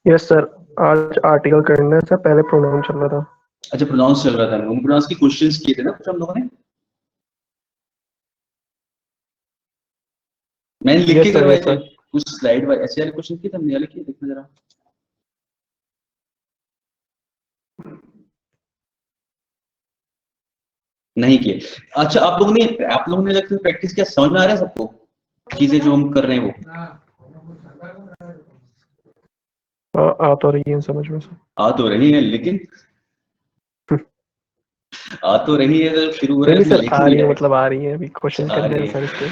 Yes sir, आज article करने से पहले प्रोनाउन चल रहा था। अच्छा, प्रोनाउंस चल रहा था। उन प्रोनाउंस के क्वेश्चंस किए थे ना कुछ हम लोगों ने, मैंने लिख के करवाए थे कुछ स्लाइड वाइज ऐसे वाले क्वेश्चन किए थे हमने, लिखिए देखना जरा। नहीं किए। अच्छा, आप लोगों ने लगता है प्रैक्टिस किया, समझ में आ रहा है सबको चीजें जो हम कर रहे हैं वो? आ तो रही है समझ में सर। आ तो रही है, लेकिन आ तो रही है तो शुरू हो रहा है सर, आ रही है मतलब आ रही है, अभी क्वेश्चन करने हैं सर इसके।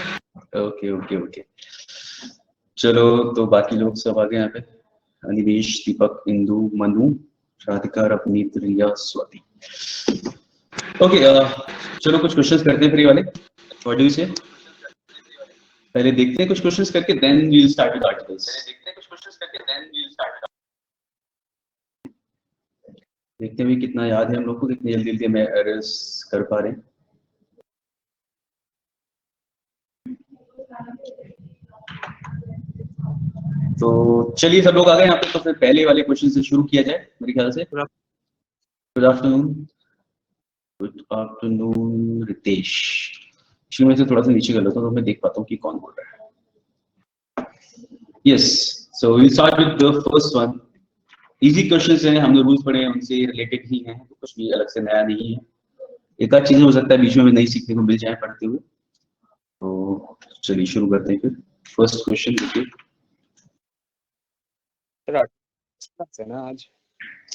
ओके ओके ओके, चलो तो बाकी लोग सब आ गए यहाँ पे। अनिमेश, दीपक, इंदु, मनु, राधिका, रवनीत, रिया, स्वाति। ओके, चलो कुछ क्वेश्चंस करते हैं फिर ये वाले। व्हाट डू यू से? पहले देखते हैं कुछ क्वेश्चंस करके, then we will start with articles. देखते हैं कितना याद है हम लोग को, कितनी जल्दी जल्दी मैं एरर्स कर पा रहे हैं। तो चलिए सब लोग आ गए यहाँ पे, तो फिर पहले वाले क्वेश्चन से शुरू किया जाए मेरे ख्याल से। Good afternoon. Good afternoon Ritesh. इसलिए मैं से थोड़ा सा नीचे कर लेता हूँ तो मैं देख पाता हूँ कि कौन बोल रहा है। Yes, so we start with the first one. Easy questions हैं, हमने रूल्स पढ़े हैं उनसे रिलेटेड ही हैं, तो कुछ भी अलग से नया नहीं है। एक आध चीजें हो सकता है बीच में नहीं सीखने को मिल जाए पढ़ते हुए। तो चलिए शुरू करते हैं फिर। फर्स्ट क्वेश्चन देखिए। ना आज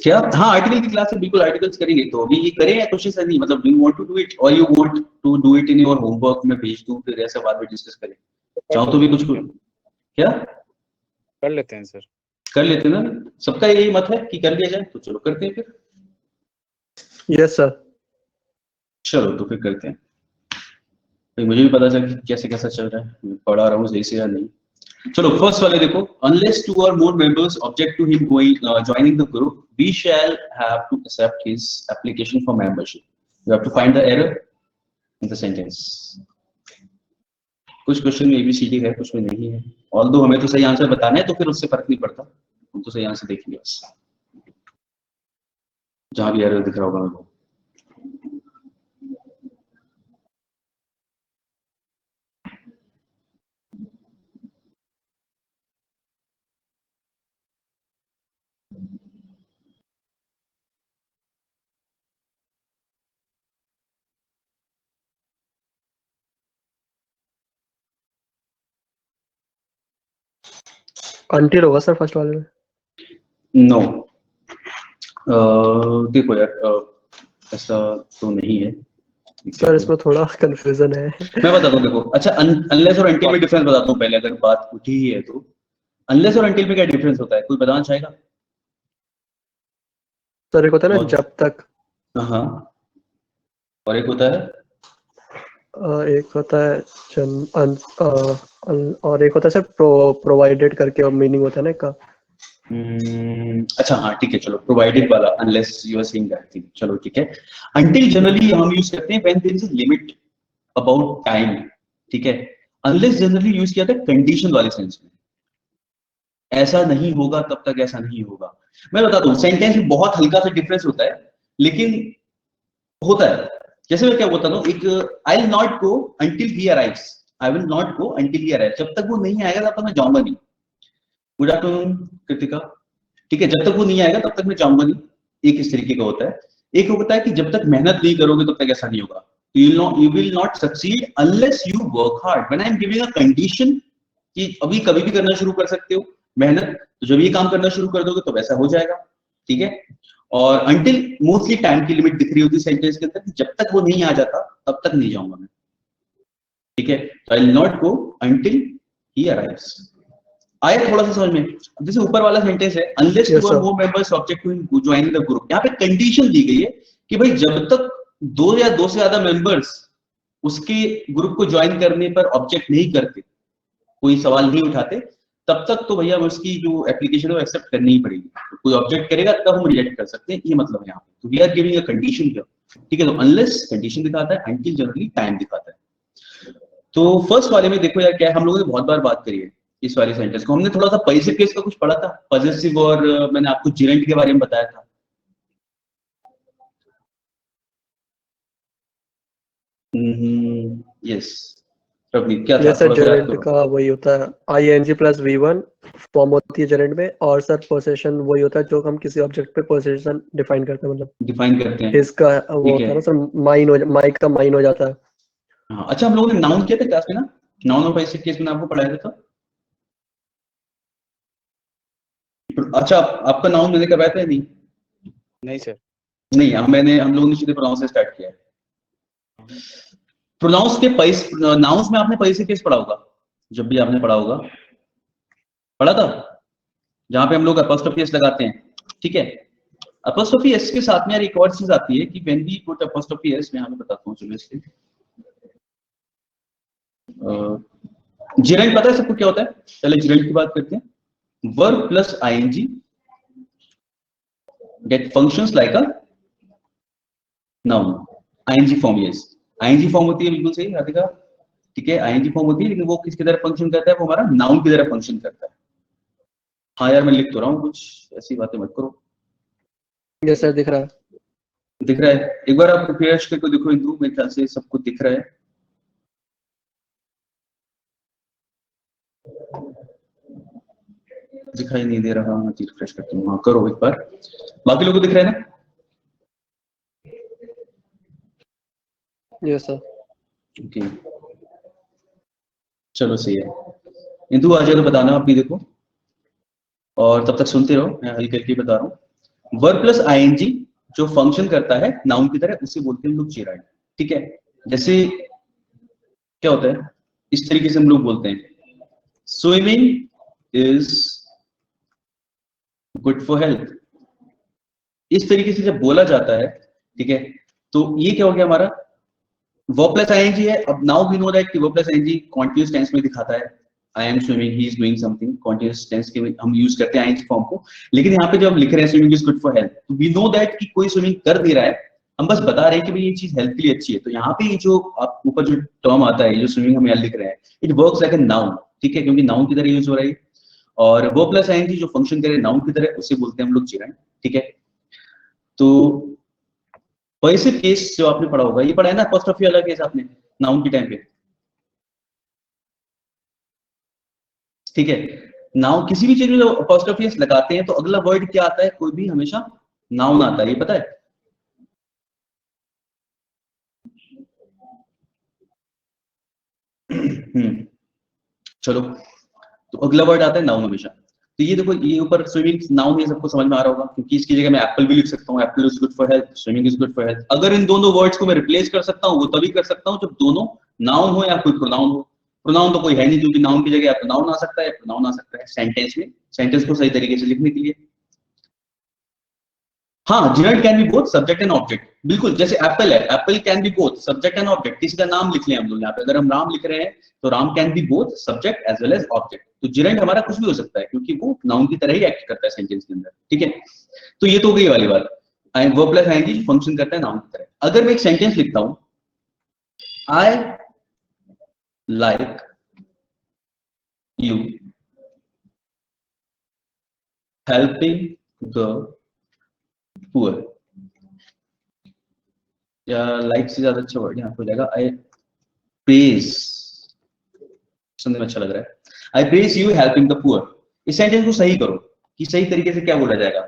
क्या? हाँ, आर्टिकल की क्लास है, बिल्कुल आर्टिकल्स करेंगे। तो अभी ये करें या क्वेश्चन नहीं, मतलब do you want to do it और you want to do it in your homework में भेज दूं, फिर ऐसा बाद में डिस्कस करें? चाहो तो भी कुछ क्या कर लेते हैं सर। कर लेते हैं ना, सबका यही मत है कि कर लिया जाए, तो चलो करते हैं फिर। Yes sir. चलो तो फिर करते हैं। तो मुझे भी पता चल कि कैसे कैसा चल रहा है, मैं पढ़ा रहा हूँ सही से या नहीं। चलो फर्स्ट वाले देखो। Unless 2 or more members object to him joining the group, we shall have to accept his application for membership. You have to find the error in the sentence. कुछ क्वेश्चन में ABCD है, कुछ में नहीं है। Although हमें तो सही आंसर बताना है, तो फिर उससे फर्क नहीं पड़ता, हम तो सही आंसर देखेंगे बस, जहां भी एरर दिख रहा होगा हमको। अंटिल होगा सर फर्स्ट वाले में। नो, देखो यार, ऐसा तो नहीं है सर, इसमें थोड़ा कंफ्यूजन है। मैं बताता हूँ देखो। अच्छा, अनलेस और अंटिल में डिफरेंस बताता हूँ पहले, अगर बात उठी ही है तो। अनलेस और अंटिल में क्या डिफरेंस होता है, कोई बताना चाहेगा? सर एक होता है ना जब तक, हाँ, और एक होता है एक होता है और एक होता है सर प्रोवाइडेड करके, और मीनिंग होता है ना का। अच्छा हाँ ठीक है, चलो प्रोवाइडेड वाला unless you are saying that thing, चलो ठीक है। अंटिल जनरली हम यूज करते हैं when there is a limit about time, ठीक है। अनलेस जनरली यूज किया था कंडीशन वाले सेंस में, ऐसा नहीं होगा तब तक ऐसा नहीं होगा। मैं बताता हूँ, सेंटेंस में बहुत हल्का सा डिफरेंस होता है, लेकिन होता है। जैसे मैं क्या बोलता हूँ, एक I will not go until he arrives, I will not go until he arrives, जब तक वो नहीं आएगा तब तक मैं जाऊंगा नहीं। गुड आफ्टरनून कृतिका, ठीक है, जब तक वो नहीं आएगा तब तक मैं जाऊंगा नहीं, एक इस तरीके का होता है। एक होता है कि जब तक मेहनत नहीं करोगे तब तक ऐसा नहीं होगा, you will not succeed unless you work hard। when I am giving a condition कि अभी कभी भी करना शुरू कर सकते हो मेहनत, तो जब ये काम करना शुरू कर दोगे तो वैसा हो जाएगा, ठीक है। और until मोस्टली टाइम की लिमिट दिख रही होती है सेंटेंस के अंदर, जब तक वो नहीं आ जाता तब तक नहीं जाऊंगा मैं, ठीक है। I will not go until he arrives। आया थोड़ा सा समझ में? जैसे ऊपर वाला सेंटेंस है, unless 2 or more members object to joining the group, यहाँ पे कंडीशन दी गई है कि भाई जब तक 2 या 2 से ज्यादा मेंबर्स उसके ग्रुप को ज्वाइन करने पर ऑब्जेक्ट नहीं करते, कोई सवाल नहीं उठाते, तब तक तो भैया उसकी जो एप्लीकेशन है वो एक्सेप्ट करनी ही पड़ेगी। तो कोई ऑब्जेक्ट करेगा तब हम रिजेक्ट कर सकते हैं, ये मतलब है यहाँ पे। तो we are giving a condition here, ठीक है। तो अनलेस कंडीशन दिखाता है, अंटिल जनरली टाइम दिखाता है। तो फर्स्ट वाले में देखो यार क्या है, हम लोगों ने बहुत बार बात करी है इस वाली सेंटेंस को। हमने थोड़ा सा पॉजिटिव केस का कुछ पढ़ा था, पॉजिटिव, और मैंने आपको जिरेंट के बारे में बताया था। यस प्रवीण, क्या था? जैसे थोड़ा सा याद जेरेंट करो। का वही होता है ing प्लस v1 फॉर्म होती है जेरेंट में, और सर पोजीशन वही होता है जो हम किसी ऑब्जेक्ट पे पोजीशन डिफाइन करते हैं, मतलब डिफाइन करते हैं, इसका वो ठीक होता है। है ना सर, माइक का माइन हो जाता है। हाँ, अच्छा, हम लोगों ने नाउन किया था क्लास में ना, नाउन और पॉजिटिव केस में आपको पढ़ाया था। अच्छा, आपका नाउन मैंने करवाया था या नहीं? नहीं सर। नहीं, हम लोगों ने सीधे प्रोनाउंस से स्टार्ट किया है। प्रोनाउंस के नाउंस में आपने पॉजिटिव केस पढ़ा होगा, जब भी आपने पढ़ा होगा, पढ़ा था, जहां पे हम लोग अपॉस्ट्रोफी एस लगाते हैं, ठीक है। अपॉस्ट्रोफी एस के साथ में यार एक और चीज आती है कि when we put apostrophe S, मैं आपको बताता हूँ, चलो इसलिए जिरेंट पता है सबको क्या होता है? पहले जिरेंट की बात करते हैं। Verb plus ING get functions like a noun. ING form, yes, ING form होती है, बिल्कुल सही राधिका, ठीक है, आईएनजी फॉर्म होती है, लेकिन वो किसकी तरह फंक्शन करता है? वो हमारा नाउन की तरह फंक्शन करता है। हाँ यार, मैं लिख तो रहा हूँ, कुछ ऐसी बातें मत करो। ये सर दिख रहा है। दिख रहा है? एक बार आप प्रिपेयर करके देखो इंदु, मेरे ख्याल से सबको दिख रहा है। दिखाई नहीं दे रहा, मैं रिफ्रेश करती हूँ। हाँ करो एक बार, बाकी लोगों को दिख रहा है ना? ये सर ओके, चलो सही है। इंदु आ जाए तो बताना आप भी देखो, और तब तक सुनते रहो, मैं हल्के हल्के बता रहा हूँ। वर्ब प्लस आईएनजी जो फंक्शन करता है नाउन की तरह, उसे बोलते हैं हम लोग जिरेंट, ठीक है। जैसे क्या होता है, इस तरीके से हम लोग बोलते हैं, swimming is good for health. इस तरीके से जब बोला जाता है, ठीक है, तो ये क्या हो गया हमारा, वर्ब प्लस आईएनजी है। अब नाउ वी नो दैट कि verb plus ING continuous tense में दिखाता है, I am swimming, he is doing something, continuous tense के हम यूज करते हैं आईएनजी फॉर्म को। लेकिन यहाँ पे जब हम लिख रहे हैं swimming is good for health, तो वी नो दैट कि कोई स्विमिंग कर नहीं रहा है, हम बस बता रहे हैं कि भाई ये चीज हेल्थ के लिए अच्छी है। तो यहाँ पे जो आप ऊपर जो टर्म आता है, जो स्विमिंग हम यहाँ लिख रहे हैं, it works like a noun, ठीक है, क्योंकि नाउन की तरह यूज हो रहा है। और वर्ब प्लस आईएनजी जो फंक्शन करे नाउन की तरह, उसे बोलते हैं हम लोग जिरेंट, ठीक है। तो पॉजिटिव केस जो आपने पढ़ा होगा, ये पढ़ा है ना अपॉस्ट्रोफी वाला केस आपने नाउन के टाइम पे, ठीक है। नाउन किसी भी चीज में जो अपॉस्ट्रोफी एस लगाते हैं तो अगला वर्ड क्या आता है? कोई भी हमेशा नाउन आता है, ये पता है? चलो, तो अगला वर्ड आता है नाउन हमेशा। तो ये देखो, ये ऊपर स्विमिंग नाउन है, सबको समझ में आ रहा होगा, क्योंकि इसकी जगह मैं एप्पल भी लिख सकता हूँ, Apple is good for health, swimming is good for health. अगर इन दोनों वर्ड्स को मैं रिप्लेस कर सकता हूँ, वो तभी कर सकता हूँ जब दोनों नाउन हो या कोई प्रोनाउन हो। प्रोनाउन तो कोई है नहीं, क्योंकि नाउन की जगह प्रोनाउन आ सकता है, प्रोनाउन आ सकता है सेंटेंस में, सेंटेंस को सही तरीके से लिखने के लिए। हाँ, gerund can be both subject and object, बिल्कुल, जैसे एप्पल है, apple can be both subject and object. किसी का नाम लिख लें हम लोग यहाँ पे, अगर हम राम लिख रहे हैं तो Ram can be both subject as well as object. तो जिरेंट हमारा कुछ भी हो सकता है, क्योंकि वो नाउन की तरह ही एक्ट करता है सेंटेंस के अंदर, ठीक है। तो ये तो गई वाली बात, वर्ब प्लस आईएनजी फंक्शन करता है नाउन की तरह। अगर मैं एक सेंटेंस लिखता हूं, I like you helping the poor, या लाइक से ज्यादा अच्छा वर्ड यहाँ पे हो जाएगा, आई प्रेज, सुनने में अच्छा लग रहा है, आई praise you helping the poor. इस सेंटेंस को सही करो कि सही तरीके से क्या बोला जाएगा।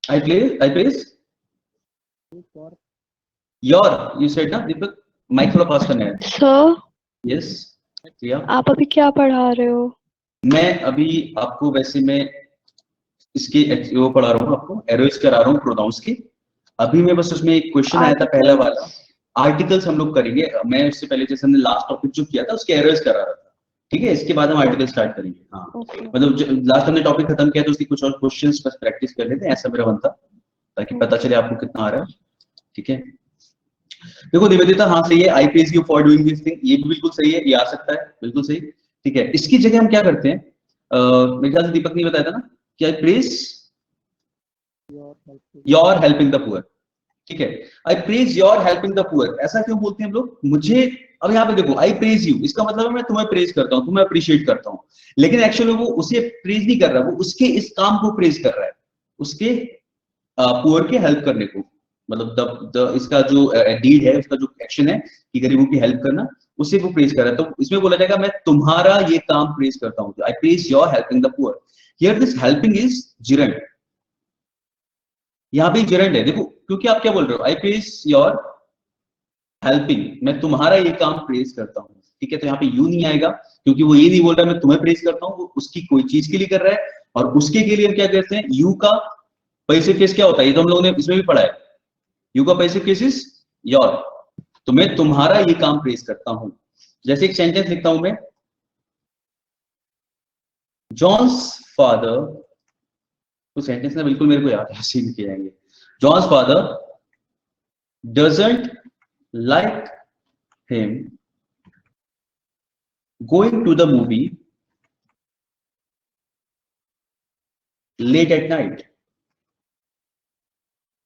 आई प्रेज योर, यू सेड ना दीपक, माइक थोड़ा पास करना है। सर यस प्रिया, आप अभी क्या पढ़ा रहे हो? मैं अभी आपको वैसे मैं इसके वो पढ़ा रहा हूँ, आपको एरोज करा रहा हूँ प्रोनाउंस की। अभी मैं बस उसमें एक क्वेश्चन आया था पहला वाला, आर्टिकल्स हम लोग करेंगे। मैं इससे पहले जैसे हमने लास्ट टॉपिक जो किया था उसके एरोज करा रहा था, ठीक है। इसके बाद हम आर्टिकल स्टार्ट करेंगे। हाँ मतलब लास्ट हमने टॉपिक खत्म किया तो उसकी कुछ और क्वेश्चंस बस प्रैक्टिस कर लेते हैं, ऐसा मेरा मन था, ताकि पता चले आपको कितना आ रहा है, ठीक है। देखो निवेदिता, हाँ सही है, आई praise you for doing this thing, ये भी बिल्कुल सही है, ये आ सकता है, बिल्कुल सही, ठीक है। इसकी जगह हम क्या करते हैं, मेरे ख्याल से दीपक ने बताया था ना कि आई praise your helping the poor, ठीक है। आई praise your helping the poor, ऐसा क्यों बोलते हैं हम लोग? मुझे अब यहाँ पे देखो, आई प्रेज यू, इसका मतलब है मैं तुम्हें प्रेज करता हूँ, तुम्हें अप्रिशिएट करता हूँ, लेकिन एक्चुअली वो उसे प्रेज नहीं कर रहा, वो उसके इस काम को प्रेज कर रहा है, उसके पुअर के हेल्प करने को, मतलब इसका जो डीड है, उसका जो एक्शन है कि गरीबों की हेल्प करना, उसे वो प्रेज कर रहा है। तो इसमें बोला जाएगा मैं तुम्हारा ये काम प्रेज करता हूँ, आई praise your helping the poor. Here this helping is gerund, यहाँ पे जिरंड है, देखो, क्योंकि आप क्या बोल रहे हो, आई प्रेज योर हेल्पिंग, मैं तुम्हारा ये काम प्रेज करता हूँ, ठीक है। तो यहाँ पे यू नहीं आएगा, क्योंकि वो ये नहीं बोल रहा मैं तुम्हें प्रेज करता हूँ, वो उसकी कोई चीज के लिए कर रहा है, और उसके के लिए हम क्या कहते हैं, यू का पैसिव केस क्या होता है, ये तो हम लोगों ने इसमें भी पढ़ा है, यू का पैसिव केस इज योर, तो मैं तुम्हारा ये काम प्रेज करता हूं। जैसे एक सेंटेंस लिखता हूं मैं, जॉन्स फादर, तो सेंटेंस ना बिल्कुल मेरे को याद है, सीन किए जाएंगे, John's father doesn't like him going to the movie late at night.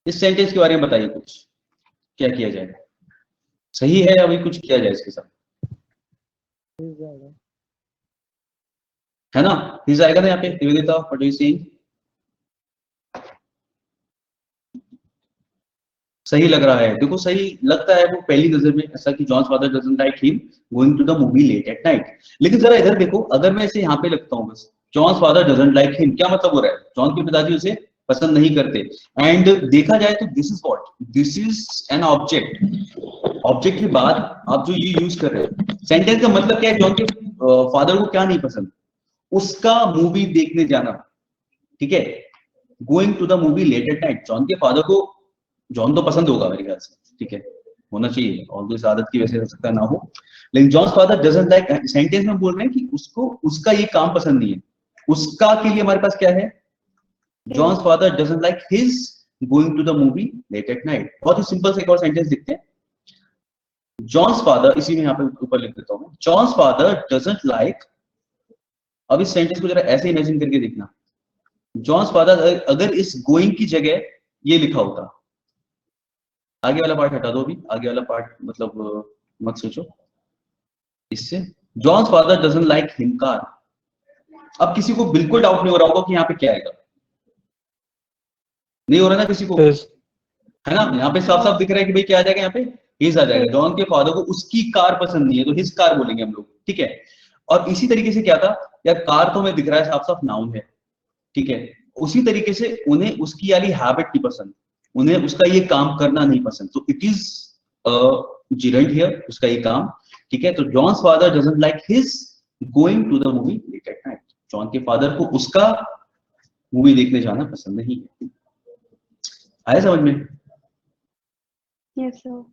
इस सेंटेंस के बारे में बताइए कुछ, क्या किया जाए, सही है अभी कुछ किया जाए इसके साथ, है ना? हिज आएगा ना यहाँ पे, Nivedita what do you saying? सही लग रहा है, देखो सही लगता है वो पहली नजर में ऐसा कि John's father doesn't like him going to the movie late at night. लेकिन जरा इधर देखो, अगर मैं इसे यहाँ पे लगता हूँ बस, John's father doesn't like him, क्या मतलब हो रहा है? जॉन के पिताजी उसे पसंद नहीं करते। एंड देखा जाए तो this is what, this is an object, object के बाद आप जो ये यूज कर रहे हो, सेंटेंस का मतलब क्या है, जॉन के फादर को क्या नहीं पसंद, उसका मूवी देखने जाना, ठीक है। Going to the movie late at night, John के फादर को, जॉन तो पसंद होगा मेरे ख्याल से, ठीक है, होना चाहिए, और इस आदत की वजह से हो सकता है ना हो, लेकिन John's father doesn't like, sentence में बोल रहे हैं कि उसको उसका ये काम पसंद नहीं है, उसका के लिए हमारे पास क्या है, John's father doesn't like his going to the movie late at night. बहुत ही सिंपल से एक और सेंटेंस लिखते हैं, जॉन्स फादर, इसी में यहाँ पे ऊपर लिख देता हूं, जॉन्स फादर डजंट लाइक, अब इस सेंटेंस को जरा ऐसे इमेजिन करके देखना, जॉन्स फादर अगर इस गोइंग की जगह ये लिखा होता, आगे वाला पार्ट हटा दो अभी, आगे वाला पार्ट मतलब मत सोचो इससे, John's father doesn't like him car. अब किसी को बिल्कुल डाउट नहीं हो रहा होगा कि यहाँ पे क्या आएगा, नहीं हो रहा ना किसी को, है ना? यहाँ पे साफ साफ दिख रहा है कि भाई क्या आ जाएगा, यहाँ पे हिज आ जाएगा, जॉन के फादर को उसकी कार पसंद नहीं है, तो हिज कार बोलेंगे हम लोग, ठीक है। और इसी तरीके से क्या था यार, कार तो हमें दिख रहा है साफ साफ नाउन है, ठीक है, उसी तरीके से उन्हें उसकी यारी हैबिट नहीं पसंद, उन्हें उसका ये काम करना नहीं पसंद, तो इट इज जिरेंट हियर, उसका ये काम, ठीक है। तो John's father doesn't like his going to the movie late at night, John के फादर को उसका मूवी देखने जाना पसंद नहीं है। आया समझ में? Yes sir.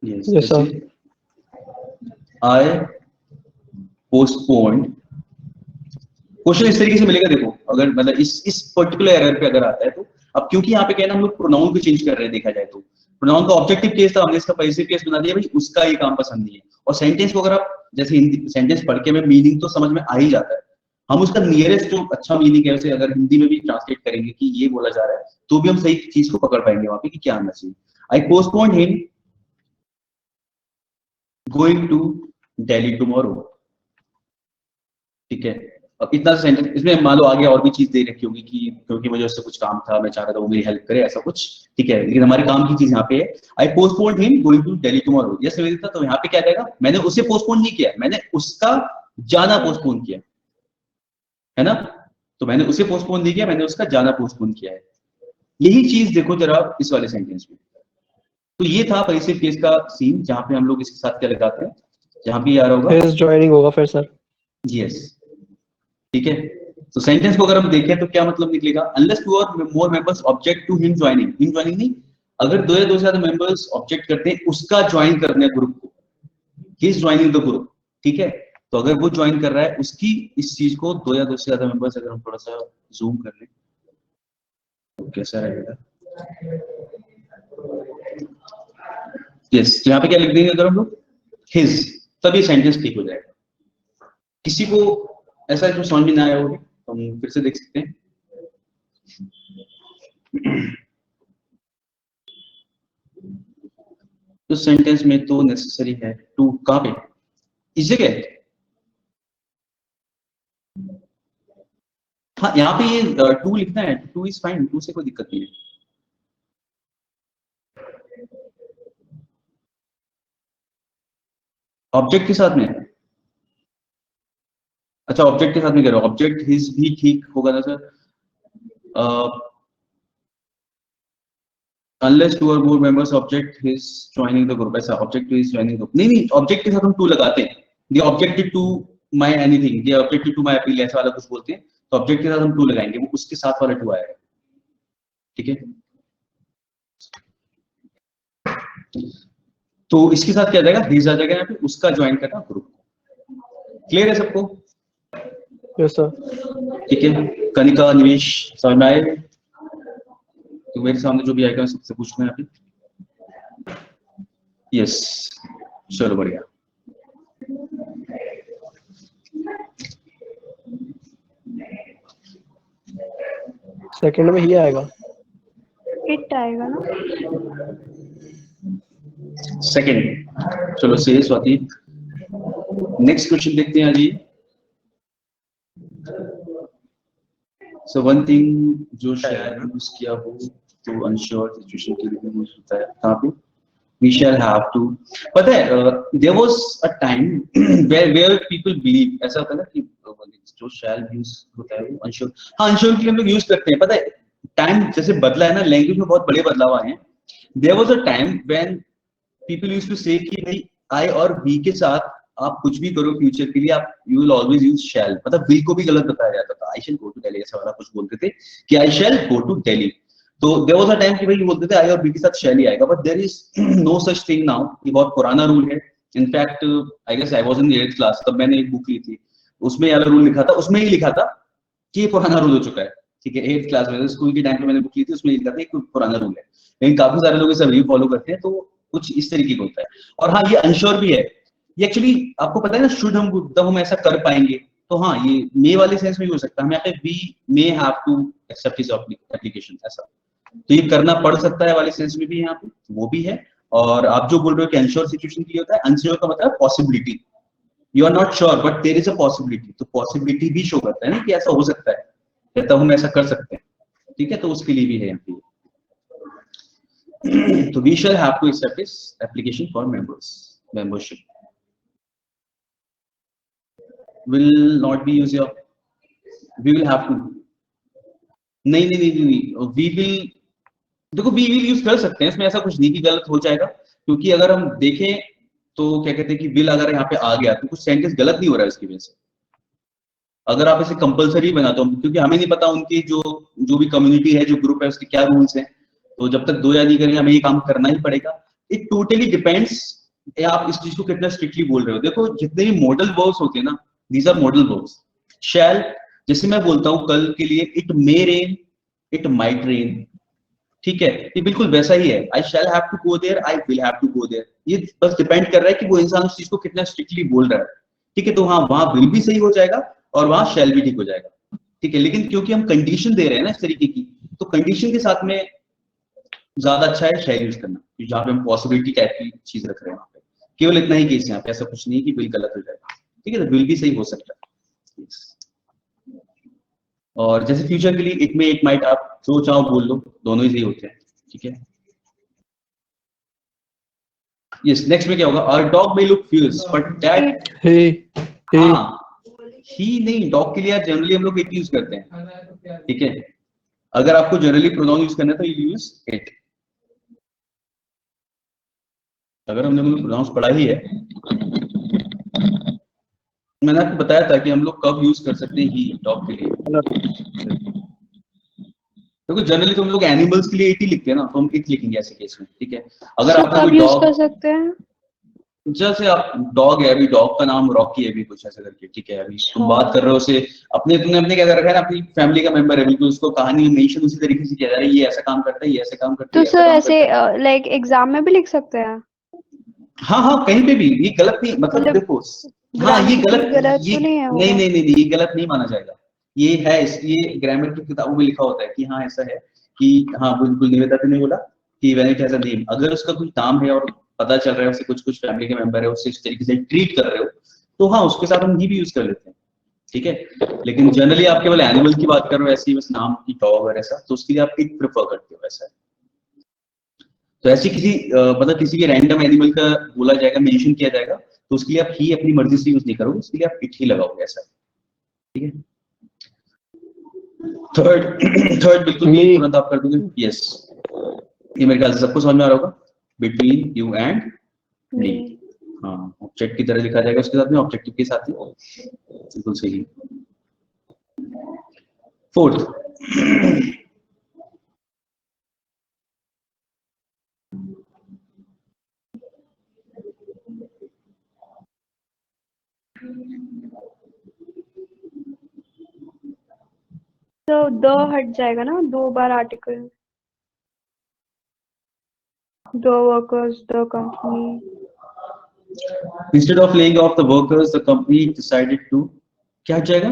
Yes, sir. I postponed, question इस तरीके से मिलेगा, देखो अगर मतलब इस पर्टिकुलर एरर पे अगर आता है तो, अब क्योंकि यहाँ पे क्या है ना, हम लोग प्रोनाउन को चेंज कर रहे हैं, देखा जाए तो प्रोनाउन का ऑब्जेक्टिव केस था, हमने इसका पैसिव केस बना दिया, भाई उसका ये काम पसंद नहीं है। और सेंटेंस को अगर आप जैसे हिंदी सेंटेंस पढ़ के हमें मीनिंग तो समझ में आ ही जाता है, हम उसका नियरेस्ट जो अच्छा मीनिंग है उसे अगर हिंदी में भी ट्रांसलेट करेंगे कि ये बोला जा रहा है, तो भी हम सही चीज को पकड़ पाएंगे वहां पे कि क्या आना चाहिए। I postponed him going to Delhi tomorrow, ठीक है। अब इतना सेंटेंस, इसमें मान लो आगे और भी चीज दे रखी होगी कि क्योंकि मुझे उससे कुछ काम था, मैं चाह रहा था वो मेरी हेल्प करे, ऐसा कुछ, ठीक है, लेकिन हमारे काम की चीज यहाँ पे है, I postponed him going to Delhi tomorrow. Yes Nivedita, तो यहाँ पे क्या जाएगा, मैंने उसे पोस्टपोन नहीं किया, मैंने उसका जाना पोस्टपोन किया, है ना? तो मैंने उसे पोस्टपोन नहीं किया, मैंने उसका जाना पोस्टपोन किया है। यही चीज देखो जरा इस वाले सेंटेंस में, तो ये था पैसिव केस का सीन, जहां पे हम लोग इसके साथ क्या लगाते हैं, जहां भी आ रहा होगा His joining होगा फिर सर। यस, ठीक है। तो सेंटेंस को अगर हम देखें तो क्या मतलब निकलेगा, unless two or more members object to him joining, him joining नहीं, अगर दो या दो से ज्यादा मेंबर्स ऑब्जेक्ट करते हैं उसका ज्वाइन करने ग्रुप को, हिज ज्वाइनिंग द ग्रुप, ठीक है। तो अगर वो ज्वाइन कर रहा है उसकी इस चीज को, दो या दो से ज्यादा मेंबर्स, अगर हम थोड़ा सा जूम कर लें तो कैसा रहेगा, यस, यहाँ पे क्या लिख देंगे अगर हम लोग हिज, तभी सेंटेंस ठीक हो जाएगा। किसी को ऐसा जो समझ में ना आया होगा तो हम फिर से देख सकते हैं। तो सेंटेंस में तो नेसेसरी है टू, कहाँ पे इस जगह? हाँ यहाँ पे ये टू लिखना है, टू इज फाइन, टू से कोई दिक्कत नहीं है। ऑब्जेक्ट के साथ में, अच्छा ऑब्जेक्ट के साथ में कह रहा हूँ, ऑब्जेक्ट हिज भी ठीक होगा ना sir? unless two or more members object his joining the group, ऐसा object to his joining group, नहीं object के साथ हम to लगाते हैं, they objected to my anything, they objected to my appeal, ऐसा वाला कुछ बोलते हैं, तो object के साथ हम to लगाएंगे, वो उसके साथ वाला to आएगा, ठीक है? तो इसके साथ क्या आ जाएगा, his आ जाएगा यहाँ पे, उसका ज्वाइन करना ग्रुप। क्लियर है सबको? Yes sir. ठीक है, कनिका, निवेश, समझ में आए? तो मेरे सामने जो भी आएगा सबसे पूछना है यहाँ पे। यस, चलो बढ़िया। सेकंड में ही आएगा, इट आएगा ना? सेकंड, चलो से स्वाति। नेक्स्ट क्वेश्चन देखते हैं जी। सो वन थिंग जो शायद यूज किया हो तो अनश्योर सिचुएशन के लिए यूज होता है, कहाँ पे? We shall have to, पता है there was a time where people believe, ऐसा होता है ना कि जो shall यूज होता है वो अनश्योर, हाँ अनश्योर के लिए हम लोग यूज करते हैं। पता है टाइम जैसे बदला है ना, लैंग्वेज में बहुत बड़े बदलाव आए हैं। There was a time when people used to say कि भाई I और we के साथ आप कुछ भी करो फ्यूचर के लिए, आप यू विल ऑलवेज यूज शैल, मतलब विल को भी गलत बताया जाता था। आई शैल गो टू दिल्ली ऐसा वाला कुछ बोलते थे कि आई शैल गो टू दिल्ली, तो देयर वाज अ टाइम कि भाई ये बोलते थे आई और बी के साथ शैल ही आएगा, but there is no such thing now. ये बहुत पुराना रूल है। In fact I guess I was in the 8th class, तब मैंने एक बुक ली थी, उसमें ये वाला रूल लिखा था, उसमें ही लिखा था कि ये पुराना रूल हो चुका है। ठीक है, 8th क्लास में स्कूल के टाइम पे मैंने बुक ली थी, उसमें लिखा था ये पुराना रूल है, लेकिन काफी सारे लोग इसे अभी फॉलो करते हैं, तो कुछ इस तरीके का होता है। और हाँ ये अनश्योर भी है, ये एक्चुअली आपको पता है ना, शुड हम ऐसा कर पाएंगे, तो हाँ ये मे वाले सेंस में भी हो सकता है। हम यहाँ पे we may have to accept his application, ऐसा तो ये करना पड़ सकता है वाले सेंस में भी यहाँ पे, वो भी है। और आप जो बोल रहे हो कि अनश्योर सिचुएशन के लिए होता है, अनश्योर का मतलब possibility, you are not sure but there is a possibility, तो पॉसिबिलिटी भी शो करता है ना कि ऐसा हो सकता है, या तब हम ऐसा कर सकते हैं। ठीक है, तो उसके लिए भी है यहाँ पे। तो we shall have to accept his application for membership. will not be use your, we will have to, नहीं we will, देखो we will use कर सकते हैं, इसमें ऐसा कुछ नहीं कि गलत हो जाएगा, क्योंकि अगर हम देखें तो क्या कहते हैं कि will अगर यहाँ पे आ गया तो कुछ सेंटेंस गलत नहीं हो रहा है इसकी वजह से। अगर आप इसे कंपलसरी बनाते हो, क्योंकि हमें नहीं पता उनकी जो भी कम्युनिटी है, जो ग्रुप है, उसके क्या रूल्स हैं, तो जब तक 2 या नहीं करेंगे हमें ये काम करना ही पड़ेगा। इट टोटली डिपेंड्स आप इस चीज को कितना स्ट्रिक्टली बोल रहे हो। देखो जितने भी मॉडल वर्ब्स होते हैं ना, these are modal verbs। shall, जैसे मैं बोलता हूं कल के लिए it may rain, it might rain, ठीक है, ये बिल्कुल वैसा ही है। I shall have to go there, I will have to go there। ये बस डिपेंड कर रहा है कि वो इंसान उस चीज को कितना स्ट्रिक्टली बोल रहा है। ठीक है, तो हाँ वहां will भी सही हो जाएगा और वहां shall भी ठीक हो जाएगा। ठीक है, लेकिन क्योंकि हम कंडीशन दे रहे हैं ना इस तरीके की, तो कंडीशन के साथ में ज्यादा अच्छा है shall यूज करना, जहां पे हम पॉसिबिलिटी टाइप की चीज रख रहे हैं। वहां पे केवल इतना ही केस, यहाँ पे ऐसा कुछ नहीं कि will गलत हो जाएगा। ठीक है, तो विल भी सही हो सकता है। yes। और जैसे फ्यूचर के लिए इट में इट माइट, आप जो चाहो बोल लो, दोनों ही सही होते हैं। ठीक है, यस। नेक्स्ट में क्या होगा? Our dog may look fierce but that he he नहीं, डॉग के लिए जनरली हम लोग इट यूज करते हैं। ठीक है, अगर आपको जनरली प्रोनाउन यूज करना है तो यू यूज इट। अगर हमने प्रोनाउंस पढ़ा ही है, मैंने आपको बताया था कि हम लोग कब यूज कर सकते हैं ही डॉग के लिए। देखो जनरली तो हम लोग एनिमल्स के लिए इट ही लिखते हैं ना, तो हम इट लिखेंगे ऐसे केस में। ठीक है, अगर आपने कोई डॉग कर सकते हैं, जैसे आप डॉग है, अभी डॉग का नाम रॉकी है, अभी कुछ ऐसा करके। ठीक है, अभी तुम बात कर रहे हो उसे तुमने अपने क्या कर रखा है ना, अपनी फैमिली का मेंबर है, बिल्कुल उसको कहानी मेंशन उसी तरीके से किया जा रहा है, ये ऐसा काम करता है, ये ऐसा काम करता है। तो सर ऐसे लाइक एग्जाम में भी लिख सकते हैं? हाँ कहीं पे भी, ये गलत नहीं, मतलब देखो हाँ ये गलत तो नहीं है, नहीं ये गलत नहीं माना जाएगा। ये है, ये ग्रामर की किताबों में लिखा होता है कि हाँ ऐसा है कि हाँ बिल्कुल निवेदा ने बोला कि when it has a name, अगर उसका कोई नाम है और पता चल रहा है उसे कुछ फैमिली के मेंबर है उससे इस तरीके से ट्रीट कर रहे हो, तो हाँ उसके साथ हम ही भी यूज कर लेते हैं, ठीक है। लेकिन जनरली आप केवल एनिमल की बात कर रहे हो ऐसी बस नाम की डॉग और ऐसा, तो उसके लिए आप इट प्रेफर करते हो ऐसा। तो ऐसी किसी मतलब किसी के रैंडम एनिमल का बोला जाएगा, मेंशन किया जाएगा, तो उसके लिए आप ही अपनी मर्जी से यूज नहीं करोगे, उसके लिए आप इट ही लगाओगे ऐसा, ठीक है। थर्ड बिल्कुल Me. तुरंत आप कर दोगे, यस। ये मेरे ख्याल से सबको समझ में आ रहा होगा, बिटवीन यू एंड मी। हाँ ऑब्जेक्ट की तरह लिखा जाएगा उसके साथ में, ऑब्जेक्टिव के साथ ही, बिल्कुल सही। फोर्थ, तो दो हट जाएगा ना, 2 बार article, 2 workers, 2 company. Instead of laying off the workers the company decided to, क्या हट जाएगा?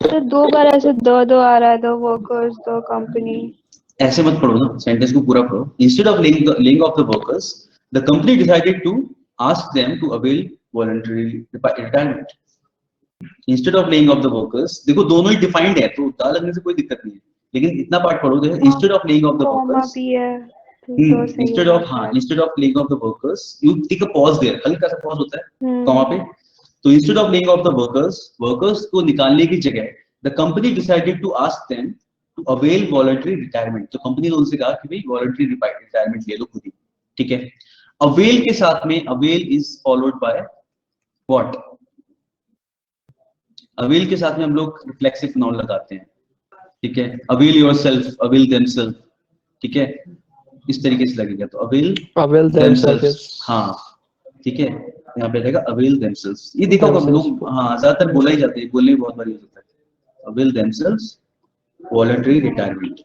तो 2 बार ऐसे 2 आ रहा है, 2 वर्कर्स, 2 कंपनी। ऐसे मत पढ़ो ना, सेंटेंस को पूरा पढ़ो। Instead of laying off the workers the company decided to ask them to avail voluntary retirement. Instead of laying off the workers, देखो दोनों ही डिफाइंड है तो दा लगने से कोई दिक्कत नहीं है, लेकिन इतना पार्ट पढ़ो देखो, instead of laying off the comma workers, भी है, तो सही इंस्टेड ऑफ, हाँ instead of laying off the workers, you take a pause there, हल्का सा पॉज होता है कॉमा पे, तो instead of laying off the workers को निकालने की जगह the company decided to ask them to avail voluntary retirement, तो कंपनी ने उनसे कहा कि भाई वॉलंटरी रिटायरमेंट ले लो खुद ही, ठीक है। अवेल के साथ में, avail is followed by what, avail के साथ में हम लोग रिफ्लेक्सिव नाउन लगाते हैं, ठीक है। अवेल योरसेल्फ, अवेल देमसेल्फ, ठीक है, इस तरीके से लगेगा, तो अवेल themselves. हाँ ठीक है, यहाँ पे रहेगा अवेल देमसेल्व्स। ये देखो हम लोग हाँ ज्यादातर बोला ही जाता है, बोलने में बहुत बार यूज होता है, अवेल देमसेल्व्स वॉलंटरी रिटायरमेंट।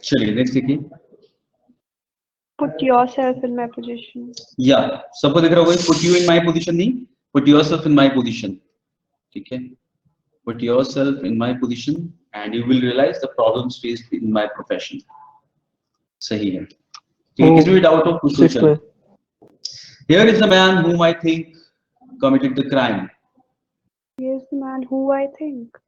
चलिए नेक्स्ट देखिए, Put yourself in my position. या सबको दिख रहा होगा, put you in my position नहीं, put yourself in my position, ठीक है। Put yourself in my position and you will realize the problems faced in my profession. सही है, ठीक है। किसी भी डाउट हो पूछ लो, चलो। Here is the man whom I think committed the crime. He is the man who I think.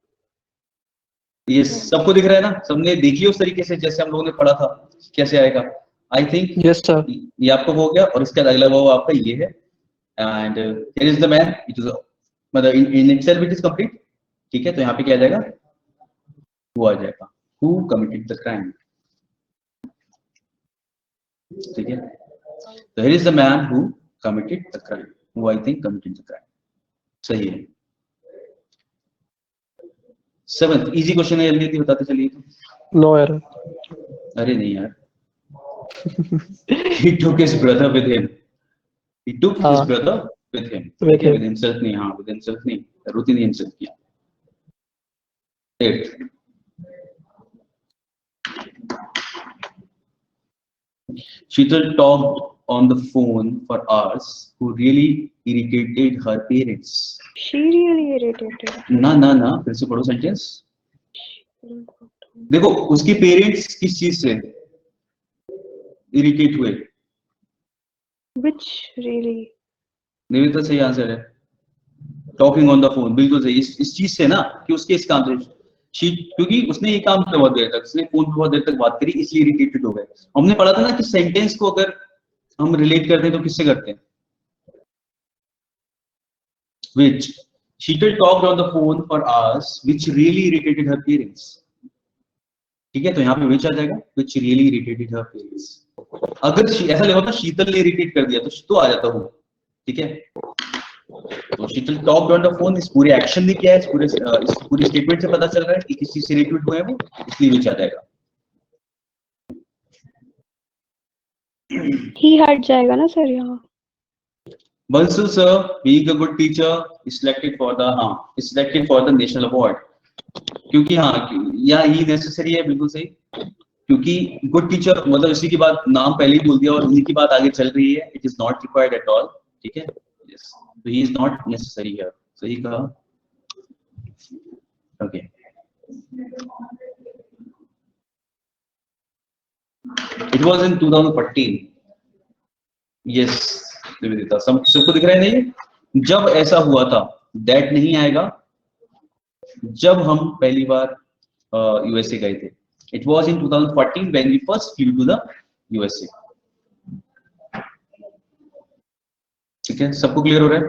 ये सबको दिख रहा है ना, सबने देखिए उस तरीके से जैसे हम लोगों ने पढ़ा था, कैसे आएगा? I think Yes sir. ये आपको हो गया, और इसका अगला वो आपका ये है, and here is the man, it is मतलब in itself it is complete, ठीक है। तो यहाँ पे क्या आ जाएगा, वो आ जाएगा who committed the crime, ठीक है। तो here is the man who committed the crime, who I think committed the crime, सही है। 7th इजी क्वेश्चन है, जल्दी बताते चलिए। No error. अरे नहीं यार, he took his brother with him, he took his brother with him, with himself नहीं, हाँ with himself नहीं, रुति ने himself किया। 8th Sheetal talked on the phone for hours, who really irritated her parents. She really irritated. ना फिर से पढ़ो sentence. देखो उसके पेरेंट्स किस चीज से इरिटेट हुए? Which really? निवेदिता सही आंसर है, टॉकिंग ऑन द फोन, बिल्कुल सही। इस चीज से ना कि उसके इस काम से, क्योंकि उसने ये काम किया बहुत देर तक, उसने फोन पे बहुत देर तक बात करी, इसलिए इरिटेटेड हो गए। हमने पढ़ा था ना कि सेंटेंस को अगर हम रिलेट करते हैं तो किससे करते हैं? Which Sheetal talked on the phone for hours, which really irritated her parents. ठीक है, तो यहाँ पे which आ जाएगा, which really irritated her parents. अगर ऐसा लिखा होता शीतल ने इरिटेट कर दिया तो आ जाता वो, ठीक है। तो शीतल टॉक्ड ऑन द फोन, इस पूरे एक्शन ने किया है, इस पूरी स्टेटमेंट से पता चल रहा है कि किस चीज से इरिटेट हुए हैं वो, इसलिए which आ जाएगा। ही हट जाएगा ना सर यहाँ। Bansal sir, being a good teacher, is selected for the national award. क्योंकि हाँ या ही नेसेसरी है, बिल्कुल सही, क्योंकि गुड टीचर मतलब इसी की बात नाम पहले ही बोल दिया और उन्हीं की बात आगे चल रही है। It is not required at all, ठीक है। यस, तो he is not necessary here, सही कहा। Okay It was in 2014. Yes, Nivedita, सबको दिख रहा है नहीं? जब ऐसा हुआ था, that नहीं आएगा जब हम पहली बार यूएसए गए थे. It was in 2014 when we first flew to the USA. ठीक है, सबको क्लियर हो रहा है?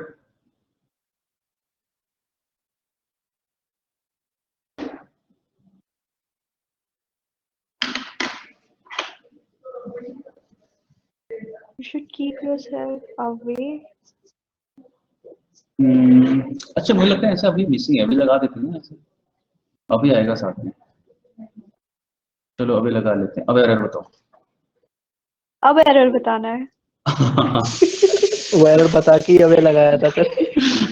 You should keep yourself away. अच्छा, मुझे लगता है ऐसा अभी मिसिंग है, अभी लगा देते हैं ना ऐसे, अभी आएगा साथ में. चलो अभी लगा लेते हैं. अब एरर बताओ. अब एरर बताना है. वो एरर बता के ही हमें लगाया था सर.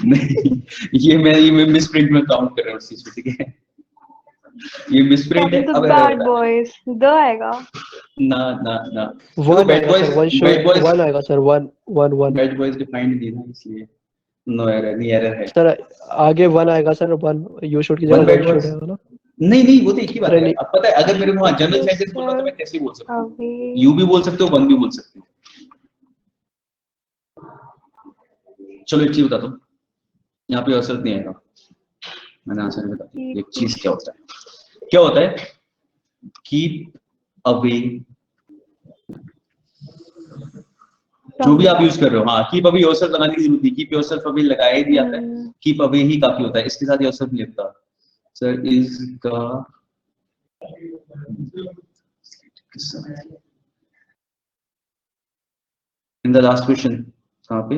नहीं, ये मैं मिसप्रिंट में काउंट कर रहा हूँ उस चीज को. ठीक है, ये मिसप्रिंट है. Talking to अब bad एरर boys. द आएगा. ना ना ना, वन बैड आएगा sir, one boys, should bad boys, one आएगा sir, one one one. Bad boys defined नहीं ना, इसलिए नो एरर. नहीं, एरर है. सर आगे वन आएगा सर, वन यू शुड की One जगह bad वन शुड boys. आएगा ना. नहीं, वो तो एक ही बात अरे है. नहीं. अब पता है, अगर मेरे को वहां जनरल सेंटेंस बोलना तो मैं कैसे बोल सकता हूँ? Away. यू भी बोल सकते हो, वन भी बोल सकते हो. चलो एक चीज बता दो, यहाँ पे असर नहीं आएगा. मैंने आंसर नहीं बताया. एक चीज क्या होता है, कीप अवे. जो भी आप यूज कर रहे हो, हाँ, कीप अवे योरसेल्फ लगाने की जरूरत नहीं. कीप योरसेल्फ अवे लगाया ही नहीं आता है, कीप अवे ही काफी होता है. इसके साथ योरसेल्फ नहीं लगता. सर इसका इन द लास्ट क्वेश्चन कहाँ पे,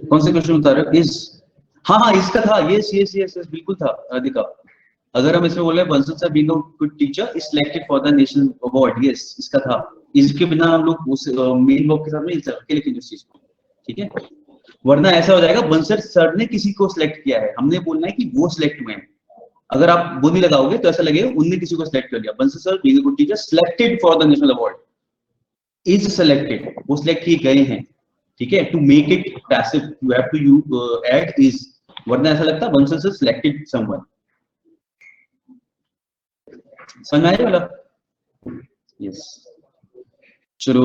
कौन से क्वेश्चन बता रहे हो? इस, हाँ, इसका था. यस, बिल्कुल था राधिका. अगर हम इसमें बोल रहे हैं Bansal sir being a good teacher is selected for the national award, yes, इसका था. इसके बिना हम लोग उस मेन वर्ब के साथ में इंसर्ट के लिखेंगे उस चीज को. ठीक है, वरना ऐसा हो जाएगा बंसल सर ने किसी को सिलेक्ट किया है, हमने बोलना है कि वो सिलेक्ट हुए हैं. अगर आप वो नहीं लगाओगे तो ऐसा लगेगा उनने किसी को सिलेक्ट कर लिया. Bansal sir being a good teacher selected for the national award, is selected, वो सिलेक्ट किए गए हैं. ठीक है, to make it passive you have to you add is, वरना ऐसा लगता है बंसल सर सिलेक्टेड समवन. समझ में आया वाला? यस. चलो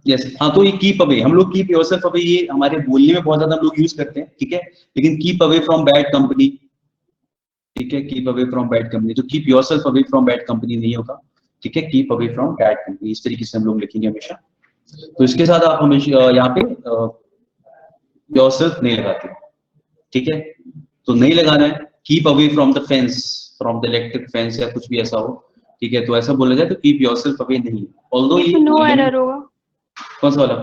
यस, हाँ, तो ये कीप अवे, हम लोग कीप योरसेल्फ अवे, ये हमारे बोलने में बहुत ज्यादा हम लोग यूज करते हैं. ठीक है, लेकिन keep away from bad company. ठीक है, keep away from bad company, तो keep yourself away from bad company नहीं होगा. ठीक है, keep away from bad company, इस तरीके से हम लोग लिखेंगे हमेशा. तो इसके साथ आप हमेशा यहाँ पे योरसेल्फ नहीं लगाते. ठीक है, तो नहीं लगाना है. Keep away from the fence, from the electric fence या कुछ भी ऐसा हो. ठीक है, तो ऐसा बोला जाए तो कीप योरसेल्फ अवे नहीं. ऑल्दो ये नो एरर होगा. कौन सा वाला?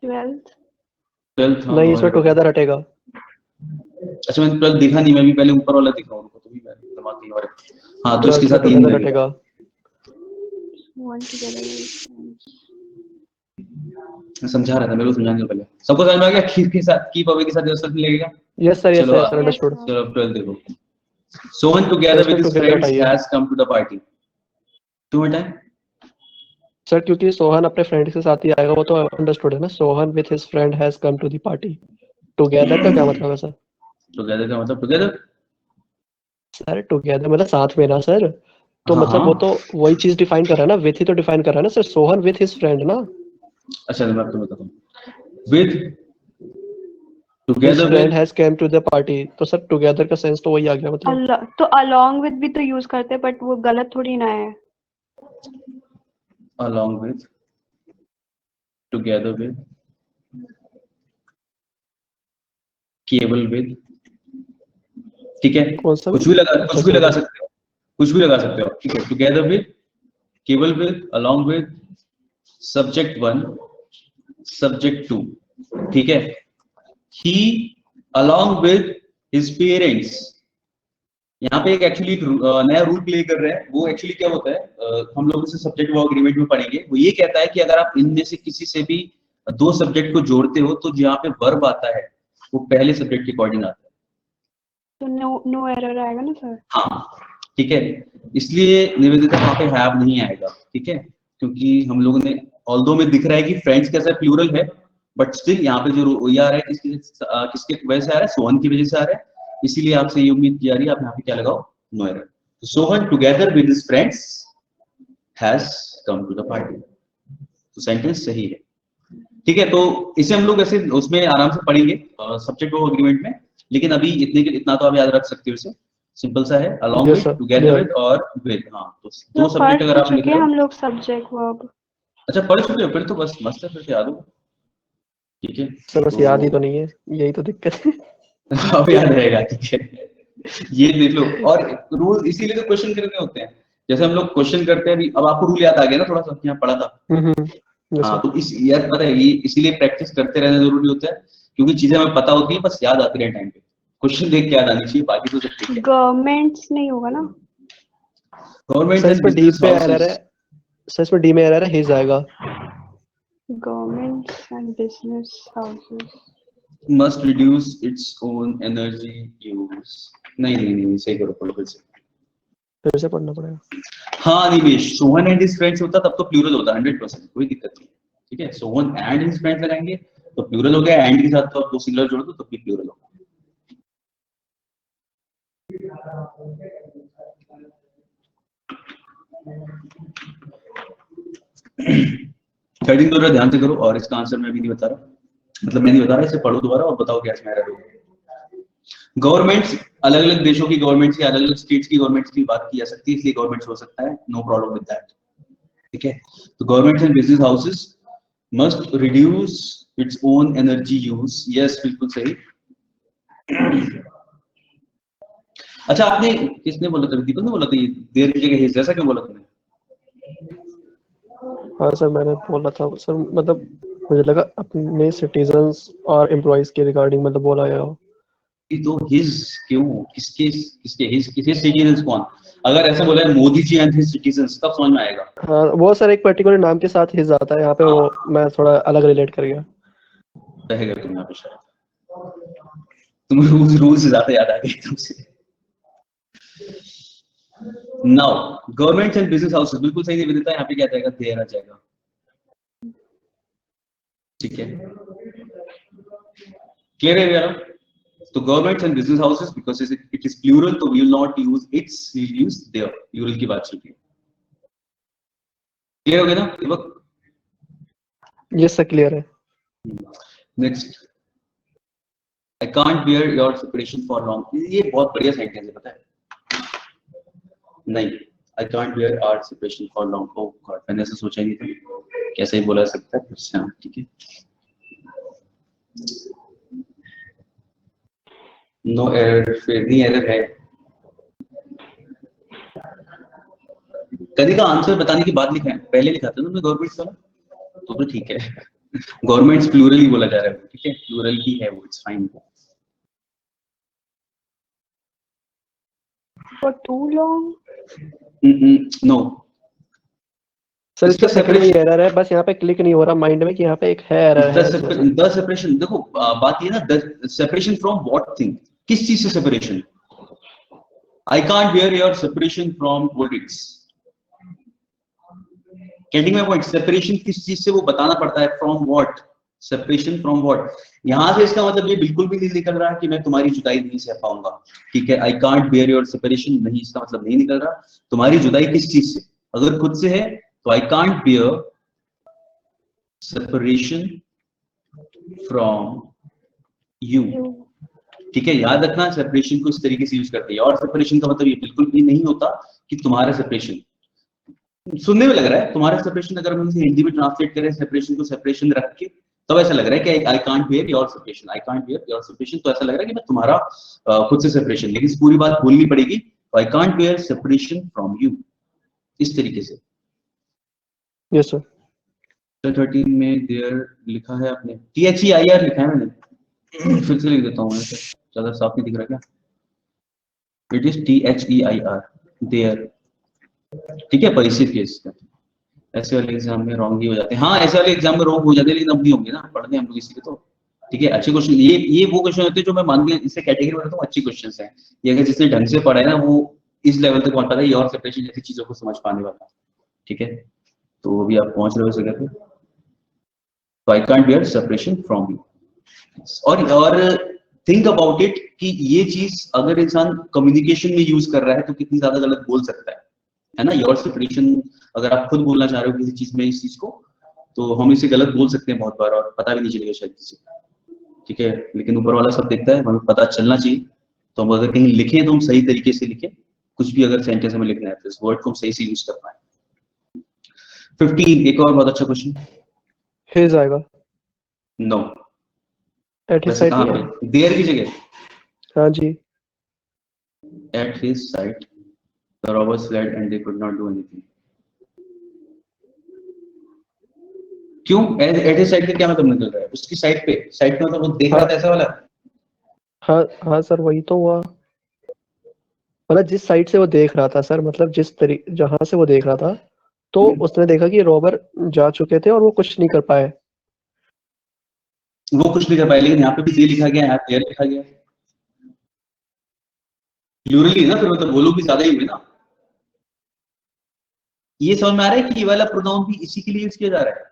12th. नहीं, इसमें टुगेदर हटेगा. अच्छा, मैंने 12 देखा नहीं, मैं भी पहले ऊपर वाला देखा हूँ, तो भी मेरे दिमाग नहीं आ रहा. हाँ, तो इसके साथ टुगेदर हटेगा. One together. समझा रहा था, मेरे को समझाने से पहले. सबको समझ में आ गया? कीप के साथ, कीप अवे के साथ योरसेल्फ लगेगा. यस सर, यस चलो, सर, अंडरस्टूड. चलो 12 देखो. Sohan together with his Together friends हटाइए. has come to the party. क्यों हटाएं? सर क्योंकि सोहन अपने फ्रेंड के साथ ही आएगा, वो तो अंडरस्टूड है ना. Sohan with his friend has come to the party. Together का क्या मतलब है सर? Together का मतलब together. सर टुगेदर मतलब साथ में ना सर. तो हाँ, मतलब हाँ. वो तो वही चीज डिफाइन कर रहा है ना, विथ ही तो डिफाइन कर रहा है ना sir. Sohan with his friend ना. अच्छा, मैं आपको बताता हूँ. With his together friend with, has come to the party, तो सर टुगेदर का सेंस तो वही आ गया मतलब. तो along with भी तो यूज करते हैं, बट वो गलत थोड़ी ना है. along with, together with, cable with. ठीक है, कौन सा? कुछ भी लगा सकते हो, कुछ भी लगा सकते हो. ठीक है, together with, cable with, along with, subject 1, subject 2. ठीक है, he along with his parents. यहाँ पे एक एक्चुअली नया रूल प्ले कर रहे हैं. वो एक्चुअली क्या होता है, हम लोग इसे सब्जेक्ट वर्ब एग्रीमेंट में पढ़ेंगे. वो ये कहता है कि अगर आप इनमें से किसी से भी दो सब्जेक्ट को जोड़ते हो तो जहाँ पे वर्ब आता है वो पहले सब्जेक्ट के अकॉर्डिंग आता है. तो नो एरर आएगा ना सर? हाँ, ठीक है, इसलिए निवेदिता वहाँ पे हैव नहीं आएगा. ठीक है, क्योंकि हम लोगों ने, ऑल्दो में दिख रहा है कि फ्रेंड्स कैसा प्लूरल है, बट स्टिल यहाँ पे जो ये आ रहा है किसकी वजह से आ रहा है? सोहन की वजह से आ रहा है. इसीलिए आपसे ये उम्मीद की जा रही है आप यहाँ पे क्या लगाओ, no error. Sohan together with his friends has come to the party, तो सेंटेंस सही है। ठीक है, तो इसे हम लोग ऐसे उसमें आराम से पढ़ेंगे सब्जेक्ट वर्ब एग्रीमेंट में, लेकिन अभी इतना तो आप याद रख सकते हो इसे, सिंपल सा है, along Yes, with, sir. Together Yeah. With और विद। हाँ, तो दो तो सब्जेक्ट पढ़ अगर आप लिख चुके रहे हो, हम लोग सब्जेक्ट वर्ब। अच्छा पढ़ चुके हो फिर तो बस मस्त है, फिर तो याद हो। ठीक है, सर बस याद ही तो नहीं है, यही तो दिक्कत है। अब याद रहेगा। ठीक है, ये देख लो, और रूल इसीलिए तो क्वेश्चन करने होते हैं, जैसे हम लोग क्वेश्चन करते हैं अभी, अब आपको रूल याद आ गया ना थोड़ा सा, यहाँ पढ़ा था। Yes, हाँ, sir. तो इस यार पता है, ये इसीलिए प्रैक्टिस करते रहना जरूरी होता है, क्योंकि चीजें हमें पता होती है, बस याद आती रहे टाइम पे, क्वेश्चन देख के याद आनी चाहिए, बाकी तो सब ठीक है। गवर्नमेंट्स नहीं होगा ना? गवर्नमेंट सर एंड इसमें डी बिजनेस पे एरर है, हाउसेस सर इसमें डी में एरर है, हिज आएगा। Governments and business houses. Must reduce its own energy use. नहीं सही करो, पढ़ो फिर से। फिर से पढ़ना पड़ेगा। हाँ निवेश, सोहन एंड हिज फ्रेंड्स होता तब तो प्लूरल होता 100%, कोई दिक्कत नहीं। ठीक है, सोहन एंड हिज फ्रेंड्स लगाएंगे तो प्लूरल हो गया, एंड के साथ तो आप दो सिंगुलर जोड़ दो तो भी प्लूरल होगा। थर्टीन दोबारा ध्यान से करो, और इसका आंसर मैं भी नहीं बता रहा, मतलब मैं नहीं बता रहा, इसे पढ़ो दोबारा और बताओ क्या इसमें एरर होगा। गवर्नमेंट्स, अलग अलग देशों की गवर्नमेंट्स की, अलग अलग स्टेट्स की गवर्नमेंट्स की बात की जा सकती है, इसलिए गवर्नमेंट्स हो सकता है, नो प्रॉब्लम विद दैट। ठीक है, तो governments and business houses must reduce its own energy use, yes बिल्कुल सही। अच्छा, आपने किसने बोला था, दीपक ने बोला था ये देर की जगह हिज, जैसा क्यों बोला तुमने? हाँ सर, मैंने बोला था सर, मतलब मुझे लगा अपने सिटीजन्स और एम्प्लॉइज के रिगार्डिंग मतलब बोला गया हो। तो हिज क्यों, किसके किसके हिज, किसके सिटीजन्स कौन? अगर ऐसा बोला है Modi ji and his citizens तब समझ में आएगा। हाँ वो सर एक पर्टिकुलर नाम के साथ हिज आता है यहाँ पे, वो मैं थोड़ा अलग रिलेट कर गया। रहेगा तुम यहाँ पे शायद, तुम रूल से ज्यादा याद आ गई तुमसे। Now government and business houses बिल्कुल सही नहीं देता, यहाँ पे क्या आ जाएगा, देयर आ जाएगा। ठीक है, क्लियर है यार? तो government and business houses, because it is plural, तो we will not use its, we will use their, plural की बात चल रही है। क्लियर हो गया ना दीपक? यस सर, क्लियर है। Next, I can't bear your separation for long, ये बहुत बढ़िया सेंटेंस है, पता है? नहीं, I can't bear our separation for long, oh God, मैंने ऐसा सोचा ही नहीं था, कैसे ही बोला सकता है फिर से। हाँ ठीक है, नो एरर, फिर नहीं एरर है। कभी का आंसर बताने की बात लिखा है, पहले लिखा था ना मैं गवर्नमेंट वाला, तो ठीक है। गवर्नमेंट्स प्लूरल ही बोला जा रहा है, ठीक है, प्लूरल ही है वो, it's fine. For too long? No sir इसका सेकंड में एरर है, बस यहाँ पे क्लिक नहीं हो रहा माइंड में कि यहाँ पे एक है एरर है। द सेपरेशन, देखो बात ये ना, the separation from what thing, किस चीज से separation? I can't bear your separation from politics, getting my point? Separation किस चीज से वो बताना पड़ता है, from what, separation from what. यहां से इसका मतलब ये बिल्कुल भी नहीं निकल रहा कि मैं तुम्हारी जुदाई नहीं सह पाऊंगा। ठीक है, आई कांट बियर योर सेपरेशन, नहीं, इसका मतलब नहीं निकल रहा तुम्हारी जुदाई किस चीज से। अगर खुद से है तो आई can't beer separation from you. ठीक है, याद रखना सेपरेशन को इस तरीके से यूज करते हैं, और सेपरेशन का मतलब ये बिल्कुल भी नहीं होता कि तुम्हारा सेपरेशन, सुनने में लग रहा है तुम्हारा सेपरेशन, अगर हम इसे हिंदी में ट्रांसलेट करें सेपरेशन को सेपरेशन रख के, तब ऐसा लग रहा है कि आई can't bear your separation, I can't bear your separation, तो ऐसा लग रहा है कि मैं तुम्हारा खुद से सेपरेशन, लेकिन पूरी बात बोलनी पड़ेगी, आई can't beer separation from you, इस तरीके से। Yes sir. 13 में देयर लिखा है आपने, THEIR लिखा है मैंने, फिर से लिख देता हूँ, ऐसे ज्यादा साफ नहीं दिख रहा क्या? It is THEIR, there. ठीक है, परिचित केस, ऐसे वाले एग्जाम में रॉन्ग ही हो जाते हैं। हाँ, ऐसे वाले एग्जाम में रॉन्ग हो जाते हैं, लेकिन अब नहीं होंगे ना, पढ़ते हैं हम लोग इसीलिए तो। ठीक है, अच्छे क्वेश्चन, ये वो क्वेश्चन होते हैं जो मैं मान के इसे कैटेगरी में रखता हूँ, अच्छी क्वेश्चंस हैं ये, अगर जिसने ढंग से पढ़ा है ना वो इस लेवल तक पहुंच पाता है, ये और सेपरेशन जैसी चीजों को समझ पाने वाला। ठीक है, तो अभी आप पहुंच रहे हो इस जगह पे, तो आई can't beer separation from you. और थिंक अबाउट इट कि ये चीज अगर इंसान कम्युनिकेशन में यूज कर रहा है तो कितनी ज्यादा गलत बोल सकता है ना। योर सिचुएशन, अगर आप खुद बोलना चाह रहे हो किसी चीज में इस चीज को, तो हम इसे गलत बोल सकते हैं बहुत बार और पता भी नहीं चलेगा शायद किसी को, ठीक है। लेकिन ऊपर वाला सब देखता है, हमें पता चलना चाहिए। तो हम अगर कहीं लिखें तो हम सही तरीके से लिखें, कुछ भी अगर सेंटेंस में लिखना है तो इस वर्ड को हम सही से यूज कर पाए। 15, एक और बहुत अच्छा क्वेश्चन। हिज आएगा। नो, एट हिज वैसे साइड कहाँ नहीं है। पे देयर की जगह हाँ जी। At his side the robbers fled and they could not do anything। क्यों एट हिज साइड का क्या मतलब निकल रहा है? उसकी साइड पे, साइड पे मतलब वो देख रहा था ऐसा वाला। हाँ हाँ सर, वही तो हुआ। मतलब जिस साइड से वो देख रहा था सर, मतलब जहां से वो देख रहा था, तो उसने देखा कि रॉबर जा चुके थे और वो कुछ नहीं कर पाए। वो कुछ नहीं कर पाए, लेकिन यहाँ पे भी ये लिखा गया है, यहाँ देयर लिखा गया है, प्लूरली ना, फिर मतलब वो लोग भी ज्यादा ही हुए ना। ये समझ में आ रहा है कि ये वाला प्रोनाउन भी इसी के लिए यूज किया जा रहा है।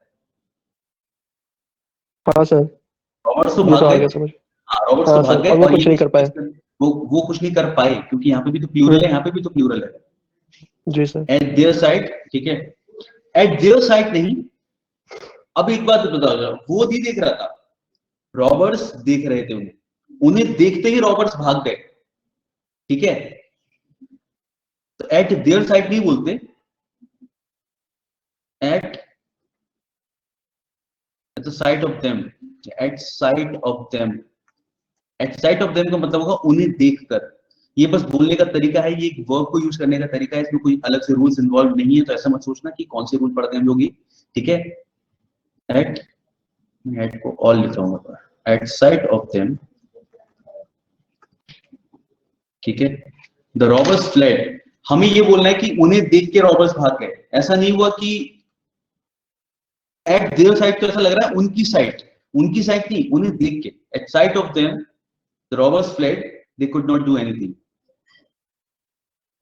हाँ सर, रॉबर्ट्स तो ये भाग तो आ गए। गया समझ। हाँ, रॉबर्ट्स तो हाँ भाग सर, गए और वो और कुछ ये नहीं कर पाए। वो कुछ नहीं कर पाए, क्योंकि यहाँ पे भी तो प्लूरल है, यहाँ पे भी तो प्लूरल है। जी सर। एट देयर साइड, ठीक है, एट देयर साइड नहीं। अब एक बात बताओ, वो नहीं देख रहा था, रॉबर्ट्स देख रहे थे उन्हें, उन्हें देखते ही रॉबर्ट्स भाग गए, ठीक है। तो एट देयर साइड नहीं बोलते, at the side of them, at side of them. At side of them का मतलब होगा उन्हें देखकर। ये बस बोलने का तरीका है, ये एक वर्ब को यूज करने का तरीका है, इसमें कोई अलग से रूल्स इन्वॉल्व नहीं है। तो ऐसा मत सोचना कि कौन से रूल पढ़ते हैं हम लोग, ठीक है। एट, एट को ऑल लिखा हूँ, एट साइड ऑफ देम, ठीक है। द रॉबर्स फ्लेड, हमें ये बोलना है कि उन्हें देख के रॉबर्स भाग गए। ऐसा नहीं हुआ कि एट देयर साइड, तो ऐसा लग रहा है उनकी साइड, उनकी साइड नहीं, उन्हें देख के। At side of them the robbers fled, they could not do anything.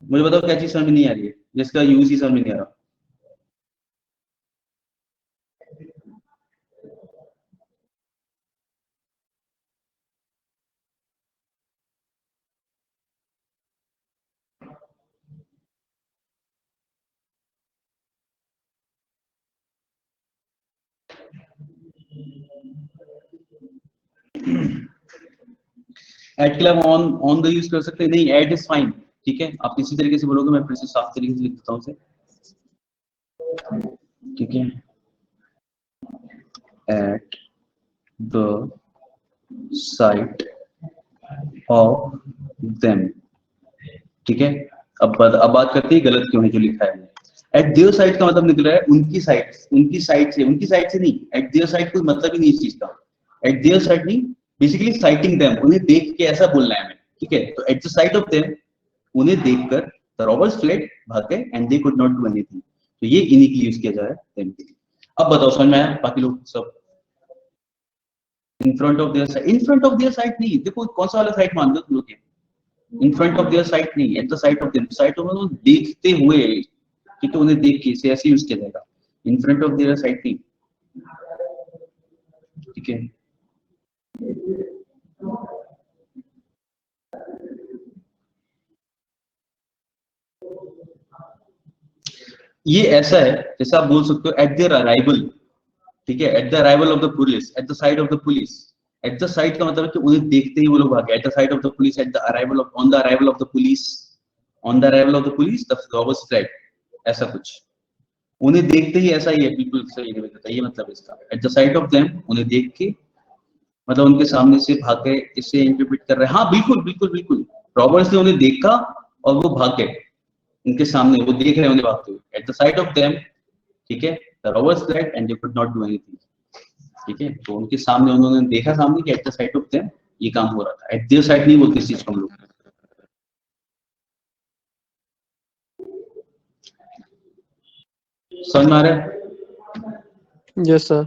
मुझे बताओ क्या चीज समझ में नहीं आ रही है, जिसका यूज ही समझ में नहीं आ रहा। एट के अलावा ऑन द यूज कर सकते हैं? नहीं, एट इज फाइन, ठीक है। आप इसी तरीके से बोलोगे, मैं फिर से साफ तरीके से लिख देता हूँ उसे, ठीक है। At the site of them, ठीक है। अब बात करते हैं गलत क्यों है जो लिखा है। एट देयर साइड का मतलब निकल रहा है उनकी साइड, उनकी साइड से, उनकी साइड से नहीं। एट देयर साइड कोई मतलब ही नहीं इस चीज का। एट देयर साइड नहीं, बेसिकली साइटिंग देम, उन्हें देख के ऐसा बोलना है हमें, ठीक है। तो eight the side of them, उन्हें देखकर द रॉबर्स फ्लेड, भाग गए, and they could not do anything. तो ये इन्हीं के लिए यूज किया जा रहा है देम के लिए। अब बताओ समझ में आया? बाकी लोग सब इन front of their side, in front of their side नहीं, देखो कौन सा वाला साइड मान दो तुम लोग, in front of their side नहीं, at the side of them. Side of मतलब देखते हुए, ठीक है, उन्हें देख के, इसे ऐसे यूज किया जाएगा, इन फ्रंट ऑफ देयर साइड नहीं, ठीक है। ये ऐसा है जैसे आप बोल सकते हो एट देयर अराइवल, ठीक है, at the arrival of the police, eight the side of the police. Eight the side का मतलब है कि उन्हें देखते ही वो लोग भागे। Eight the side of the police, at the arrival of, on the arrival of the police, on the arrival of the police the robbers fled, ऐसा कुछ। उन्हें देखते ही, ऐसा ही है, बिल्कुल सही नहीं बताता, ये मतलब इसका। Eight the side of them, उन्हें देख के, मतलब उनके सामने से भाग गए, इससे इंटरप्रेट कर रहे हैं। हाँ बिल्कुल बिल्कुल बिल्कुल, रॉबर्ट्स ने उन्हें देखा और वो भाग गए, उनके सामने वो देख रहे हैं उन्हें भागते हुए। Eight the side of them, ठीक है, the robbers fled and they could not do anything, ठीक है। तो उनके सामने, उन्होंने देखा सामने कि eight the side of them ये काम हो रहा था। एट देयर साइड नहीं बोलते इस चीज को हम लोग। समझ में आ रहा है? Yes sir.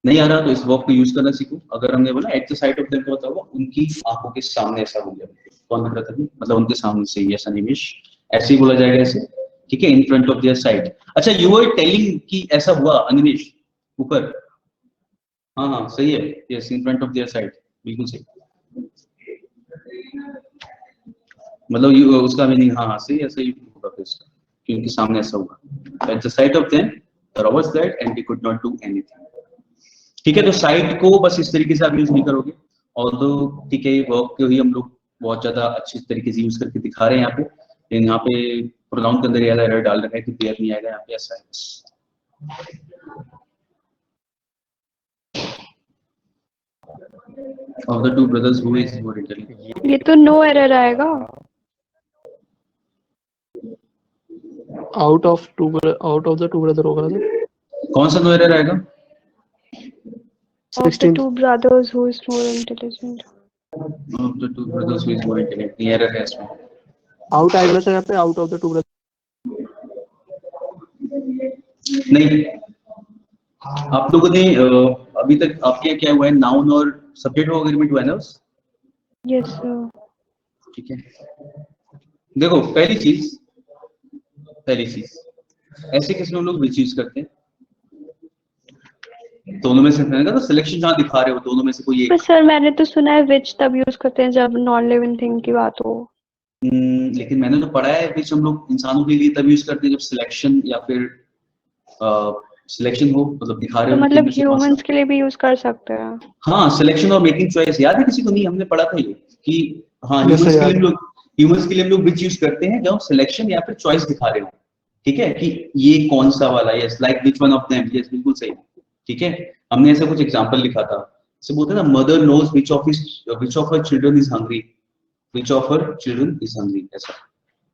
नहीं आ रहा तो इस वर्ब को यूज करना सीखो। अगर हमने बोला eight the side of them तो बताओ उनकी आंखों के सामने ऐसा हो गया, कौन लग रहा था, मतलब उनके सामने से ये ऐसा निवेश, ऐसे ही बोला जाएगा ऐसे, ठीक है, इन फ्रंट ऑफ देयर साइड। अच्छा, यू वर टेलिंग कि ऐसा हुआ अनिमेश ऊपर, हाँ हाँ सही है, yes, in front of their side, बिल्कुल सही। मतलब उसका मीनिंग हाँ सही ऐसा ही होगा फिर उसका, क्योंकि सामने ऐसा होगा। At the site of them the robbers fled and they could not do anything. ठीक है, तो साइट को बस इस तरीके से आप यूज नहीं करोगे, और तो ठीक है वर्क को ही हम लोग बहुत ज्यादा अच्छी तरीके से यूज करके दिखा रहे हैं यहाँ पे, लेकिन यहाँ पे प्रोनाउन के अंदर ये एरर डाल रखा है कि देयर नहीं आएगा यहाँ पे sites. Of the two brothers, who is more intelligent? ये तो नो एरर आएगा। Out of the two brother होगा ना कौन सा नो एरर आएगा? Of the 16 two brothers, who is more intelligent? Of the two brothers, who is more intelligent? ये error है इसमें। आउट आएगा सर यहाँ पे, out of the two brother. नहीं, आप लोगों ने अभी तक आपके यहाँ क्या हुआ है, नाउन और सब्जेक्ट वर्ब एग्रीमेंट हुआ है ना? Yes, sir. ठीक है, देखो पहली चीज ऐसे किस में हम लोग विच यूज करते हैं, दोनों में से मैंने कहा तो सिलेक्शन जहाँ दिखा रहे हो दोनों में से कोई पर एक। सर मैंने तो सुना है विच तब यूज करते हैं जब नॉन लिविंग थिंग की बात हो। लेकिन मैंने तो पढ़ा है विच हम लोग इंसानों के लिए तब यूज करते हैं जब सिलेक्शन या फिर सिलेक्शन हो, मतलब दिखा रहे तो हो कि मतलब इनमें से कौन सा- ह्यूमंस के लिए भी यूज कर सकते हैं। हाँ, सिलेक्शन और मेकिंग चॉइस याद है किसी को? नहीं, हमने पढ़ा था ये कि हाँ जैसे ह्यूमंस के लिए हम लोग विच यूज करते हैं जब सिलेक्शन या फिर चॉइस दिखा रहे हो। ठीक है, कि ये कौन सा वाला, yes like which one of them, yes बिल्कुल सही। ठीक है, हमने ऐसा कुछ एग्जांपल लिखा था, जैसे बोलते हैं ना mother knows which of her children is hungry, which of her children is hungry, ऐसा।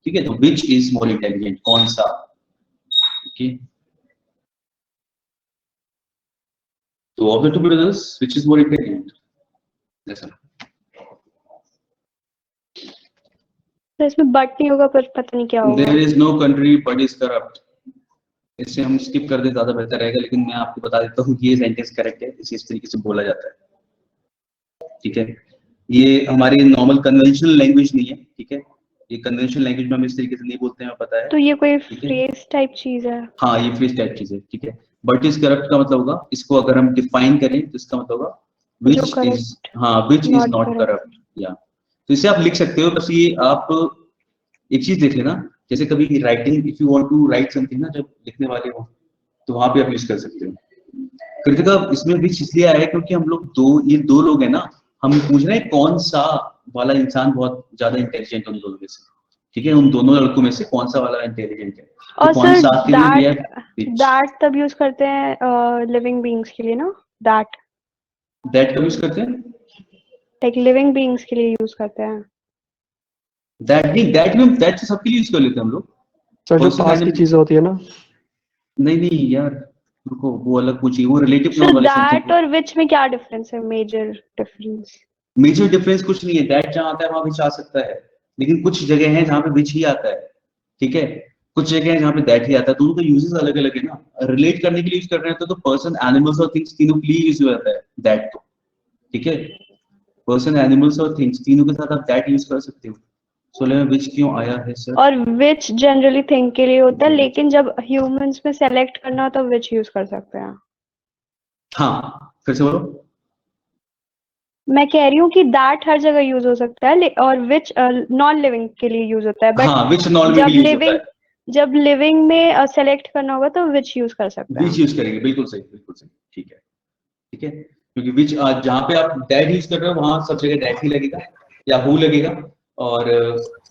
ठीक है, तो विच इज मोर इंटेलिजेंट, कौन सा। ओके, तो of the two brothers which is more intelligent, ऐसा। तो इसमें बट नहीं होगा, पर पता नहीं क्या होगा। There is no country but is corrupt. इससे हम स्किप कर दे ज्यादा बेहतर रहेगा, लेकिन मैं आपको बता देता हूँ कि ये सेंटेंस करेक्ट है, इस तरीके से बोला जाता है। ठीक है, ये हमारी नॉर्मल कन्वेंशनल लैंग्वेज नहीं है। ठीक है, ये कन्वेंशनल लैंग्वेज में हम इस तरीके से नहीं बोलते हैं, पता है। तो ये कोई ठीक है? फ्रेज टाइप चीज है। हाँ, ये फ्रेज टाइप चीज है। ठीक है, बट इज करप्ट का मतलब होगा, इसको अगर हम डिफाइन करें तो इसका मतलब होगा जो विच correct, इज, हाँ which is not not correct. Corrupt. या तो इसे आप लिख सकते हो, बस ये आप एक चीज देख लेना, जैसे कभी writing, if you want to write something ना, जब लिखने वाले हो तो वहां पे आप यूज कर सकते हो। कृतिका इसमें विच इसलिए आया है क्योंकि हम लोग ये दो लोग हैं ना, हम पूछ रहे हैं कौन सा वाला इंसान बहुत ज्यादा इंटेलिजेंट है उन दोनों में से। ठीक है, उन दोनों लड़कों में से कौन सा वाला इंटेलिजेंट है, तो और कौन सर सा के लिए दिया है which। दैट तब यूज करते हैं लिविंग बीइंग्स के लिए ना, दैट दैट का यूज करते हैं, लाइक लिविंग बीइंग्स के लिए यूज करते हैं। दैट नहीं, दैट तो सबके लिए यूज कर लेते हैं हम लोग। सर जो Person पास की animal- चीजें होती है ना, नहीं यार, रुको, वो अलग पूछिए, वो रिलेटिव सर दैट और विच में क्या डिफरेंस है, मेजर डिफरेंस? मेजर डिफरेंस कुछ नहीं है, दैट जहाँ आता है वहां विच आ सकता है, लेकिन कुछ जगह है जहाँ पे विच ही आता है। ठीक है, कुछ जगह है जहाँ पे दैट ही आता है, दोनों का यूजेस अलग अलग है ना। रिलेट करने के लिए यूज कर रहे हैं तो पर्सन एनिमल्स और थिंग्स तीनों के लिए यूज होता है दैट तो। ठीक है, पर्सन एनिमल्स और थिंग्स तीनों के साथ आप दैट यूज कर सकते हो। सो विच क्यों आया है सर? और विच जनरली थिंग के लिए होता है, लेकिन जब ह्यूमंस में सेलेक्ट करना हो तो विच यूज कर सकते हैं। हाँ, फिर से बोलो। मैं कह रही हूँ कि दैट हर जगह यूज हो सकता है, और विच नॉन लिविंग के लिए यूज होता है, बट हाँ, विच नॉन जब में यूज होता लिविंग है, जब लिविंग में सेलेक्ट करना होगा तो विच यूज कर सकते विच हैं। यूज करेंगे, बिल्कुल सही बिल्कुल सही। ठीक है, ठीक है, क्योंकि विच जहाँ पे आप दैट यूज कर रहे हो वहां सब जगह दैट ही लगेगा या हु लगेगा। और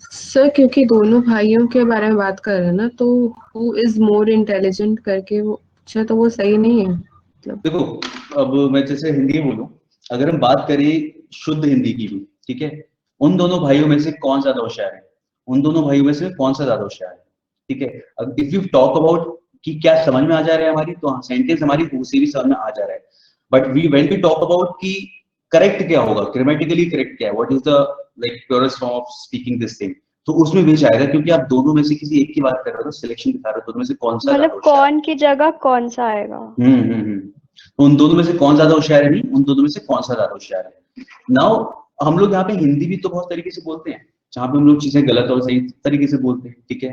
सर क्योंकि दोनों भाइयों के बारे में बात कर रहे हैं ना, तो हु इज मोर इंटेलिजेंट करके वो अच्छा, तो वो सही नहीं है मतलब। देखो, अब मैं जैसे हिंदी बोलूं, अगर हम बात करें शुद्ध हिंदी की भी, ठीक है, उन दोनों भाइयों में से कौन ज्यादा होशियार है, उन दोनों भाइयों में से कौन सा ज्यादा होशियार है। ठीक है, अब इफ यू टॉक अबाउट कि क्या समझ में आ जा रहा है हमारी, तो सेंटेंस हमारी उसे भी समझ में आ जा रहा है। But we when we talk about कि करेक्ट क्या होगा, ग्रामेटिकली करेक्ट क्या है, what is the like purest form of speaking this thing, तो उसमें विच आएगा, क्योंकि आप दोनों में से किसी एक की बात कर रहे हो, तो सिलेक्शन दिखा रहे हो, दोनों में से कौन सा ज्यादा मतलब होशियार है। कौन की जगह कौन सा आएगा। तो उन दोनों में से कौन ज्यादा होशियार है, नहीं उन दोनों में से कौन सा ज्यादा होशियार है। नाउ हम लोग यहाँ पे हिंदी भी तो बहुत तरीके से बोलते हैं, जहाँ पे हम लोग चीजें गलत और सही तरीके से बोलते हैं। ठीक है,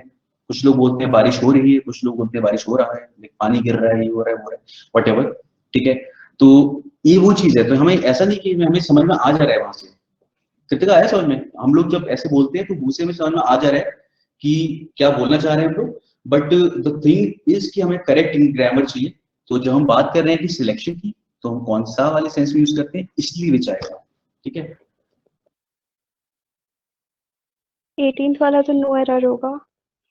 कुछ लोग बोलते हैं बारिश हो रही है, कुछ लोग बोलते हैं बारिश हो रहा है, पानी गिर रहा है, ये हो रहा है वो रहा है, व्हाटएवर। ठीक है, तो ये वो चीज है, तो हमें ऐसा नहीं कि हमें समझ में आ जा रहा है वहां से, कृतिका आया समझ में? हम लोग जब ऐसे बोलते हैं तो भूसे में समझ में आ जा रहा है कि क्या बोलना चाह रहे हैं हम लोग, बट द थिंग इज कि हमें करेक्ट ग्रामर चाहिए। तो जब हम बात कर रहे हैं कि सिलेक्शन की, तो हम कौन सा वाले सेंस में यूज करते हैं, इसलिए विच आएगा। ठीक है, 18th वाला तो नो एरर होगा।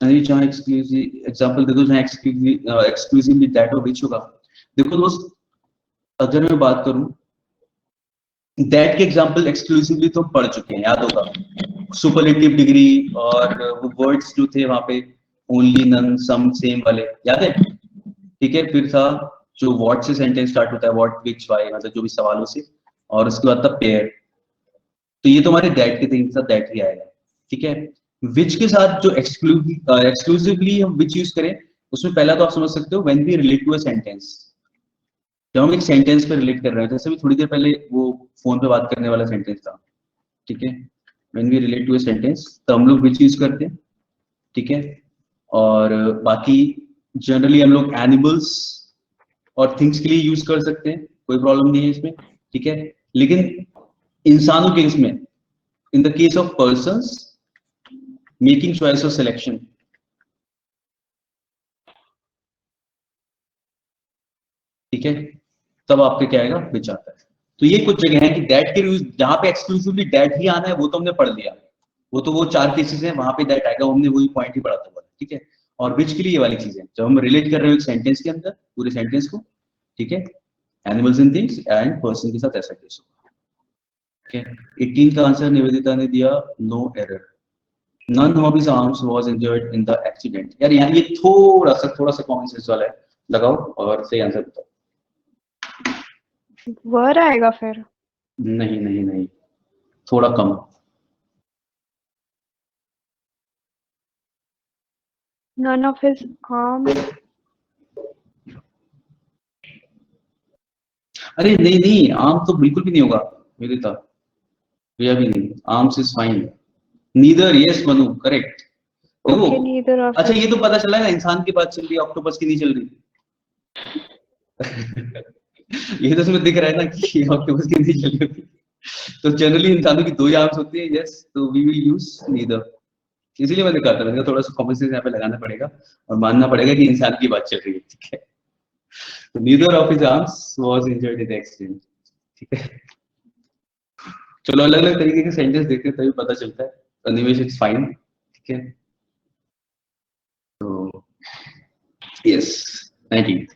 नहीं, जहाँ एक्सक्लूसिव एग्जांपल दे दो, जहाँ एक्सक्लूसिवली दैट और विच होगा। देखो दोस्त, अगर मैं बात करूं दैट के एग्जांपल एक्सक्लूसिवली तो हम पढ़ चुके हैं, याद होगा, सुपरलेटिव डिग्री और वो वर्ड्स जो थे वहां पे, ओनली, नन, सम, सेम वाले, याद है? ठीक है, फिर था जो व्हाट से सेंटेंस स्टार्ट होता है, व्हाट, व्हिच, व्हाई, मतलब जो भी सवालों से, और उसके बाद था पेयर। तो ये तो हमारे दैट के थिंग के साथ दैट ही आएगा। ठीक है, विच के साथ जो एक्सक्लूसिवली हम विच यूज करें, उसमें पहला तो आप समझ सकते हो when we relate to a sentence, जब हम एक सेंटेंस पे रिलेट कर रहे हैं, जैसे भी थोड़ी देर पहले वो फोन पे बात करने वाला सेंटेंस था। ठीक है, when we relate to a sentence तो हम लोग विच यूज करते हैं। ठीक है, और बाकी जनरली हम लोग एनिमल्स और थिंग्स के लिए यूज कर सकते हैं, कोई प्रॉब्लम नहीं है इसमें। ठीक है, लेकिन इंसानों के इसमें, in the case of persons making choice और सिलेक्शन, ठीक है, तब आपके क्या आएगा, विच आता है। तो ये कुछ जगह है कि दैट के यूज, जहां पे एक्सक्लूसिवली दैट ही आना है वो तो हमने पढ़ लिया, वो 4 केसेस हैं, वहां पे दैट आएगा, हमने वही पॉइंट ही पढ़ा था। ठीक है, और विच के लिए ये वाली चीज है, जब हम रिलेट कर रहे हो एक सेंटेंस के अंदर पूरे सेंटेंस को। ठीक है, animals and things and person के साथ ऐसा केस होगा। ठीक है, 18 का आंसर निवेदिता ने दिया, no error. None of his arms was injured in the accident. यार यहाँ ये थोड़ा सा कॉमन सेंस वाला है, लगाओ और सही आंसर बताओ। वर आएगा फिर। नहीं नहीं नहीं, थोड़ा कम। None of his arms. अरे नहीं नहीं, आर्म तो बिल्कुल भी नहीं होगा विदिता, भैया भी नहीं, arms is fine. Neither, yes Manu, correct. देखो, Okay, neither of अच्छा his. ये तो पता चला ना, इंसान की बात चल रही है, ऑक्टोपस की नहीं चल रही। ये तो इसमें दिख रहा है ना कि ऑक्टोपस की नहीं चल रही। तो जनरली इंसानों की 2 ही आर्म्स होती है, यस, तो वी विल यूज नीदर। इसीलिए मैंने कहा था, थोड़ा सा कॉमन सेंस यहाँ पे लगाना पड़ेगा और मानना पड़ेगा कि इंसान की बात चल रही है। ठीक है, तो neither of his arms was injured in the accident. ठीक है, चलो अलग अलग तरीके के सेंटेंस देखते हैं तभी पता चलता है। Animesh it's fine. ठीक है, तो yes, 19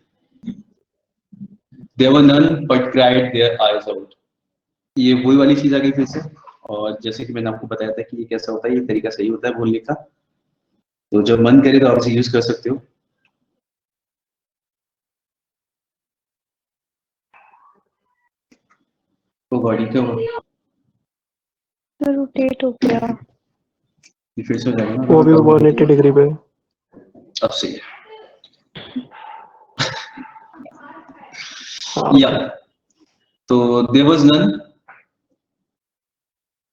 there were none but cried their eyes out. ये वही वाली चीज आ गई फिर से, और जैसे कि मैंने आपको बताया था कि ये कैसा होता है, ये तरीका सही होता है बोलने का, तो जब मन करे तो आप इसे यूज कर सकते हो। तो बॉडी क्या होगा, तो रोटेट हो गया। ये फिर से हो जाएगा ना, वो भी 180 डिग्री पे। अब से हाँ, या तो there was none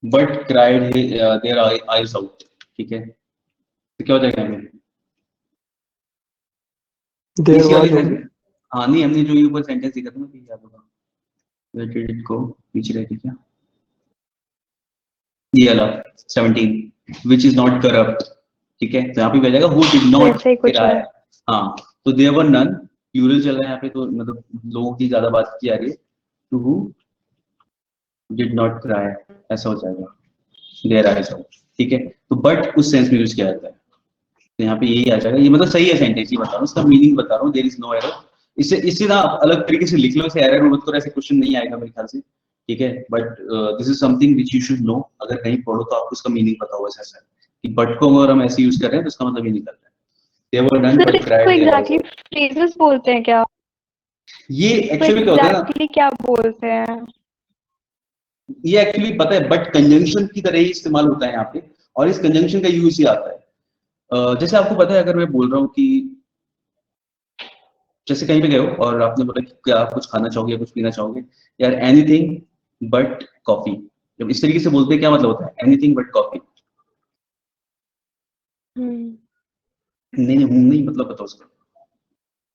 but cried their eyes out. ठीक है, तो क्या हो जाएगा हमें, देयर इसी वाली वाज होगी। सेंटेंस। हाँ नहीं, हमने जो ये ऊपर सेंटेंस लिखा था ना कि याद होगा, वेटेड इट को पीछे रहती क्या, ये वाला 17 व्हिच इज नॉट करप्ट। ठीक है, तो यहाँ पे आ जाएगा हु डिड नॉट वैसे ही कुछ है। किराया। हाँ, तो देयर वर नन, प्लूरल चल रहा है यहाँ पे, तो मतलब लोगों की ज्यादा बात की जा रही है, तो हु डिड नॉट क्राई, ऐसा हो जाएगा, देयर आईज आउट। ठीक है, तो बट उस सेंस में यूज किया जाता है, तो यहाँ पे यही आ जाएगा। ये मतलब सही है सेंटेंस, ये बता रहा हूँ, इसका मीनिंग बता रहा हूँ, देयर इज नो एरर। इससे ना अलग तरीके से लिख लो, इसे एरर मत करो, ऐसे क्वेश्चन नहीं आएगा मेरे ख्याल से। ठीक है, but this is something which you should know, अगर कहीं पढ़ो तो आपको इसका मीनिंग पता होगा ऐसा कि बट को अगर हम ऐसे यूज कर रहे हैं तो इसका मतलब ये निकल रहा है, they were done sir but इसको cried their eyes exactly out। Phrases बोलते हैं क्या? ये एक्चुअली क्या होता है ना, एग्जैक्टली क्या बोलते हैं? ये एक्चुअली पता है बट कंजंक्शन की तरह ही इस्तेमाल होता है यहाँ पे, और इस कंजंक्शन का यूज ही आता है। जैसे आपको पता है, अगर मैं बोल रहा हूँ कि जैसे कहीं पे गए हो और आपने बोला कि क्या आप कुछ खाना चाहोगे या कुछ पीना चाहोगे, यार एनीथिंग बट कॉफी, जब इस तरीके से बोलते हैं क्या मतलब होता है, एनीथिंग बट कॉफी। नहीं नहीं, नहीं मतलब बताओ उसका,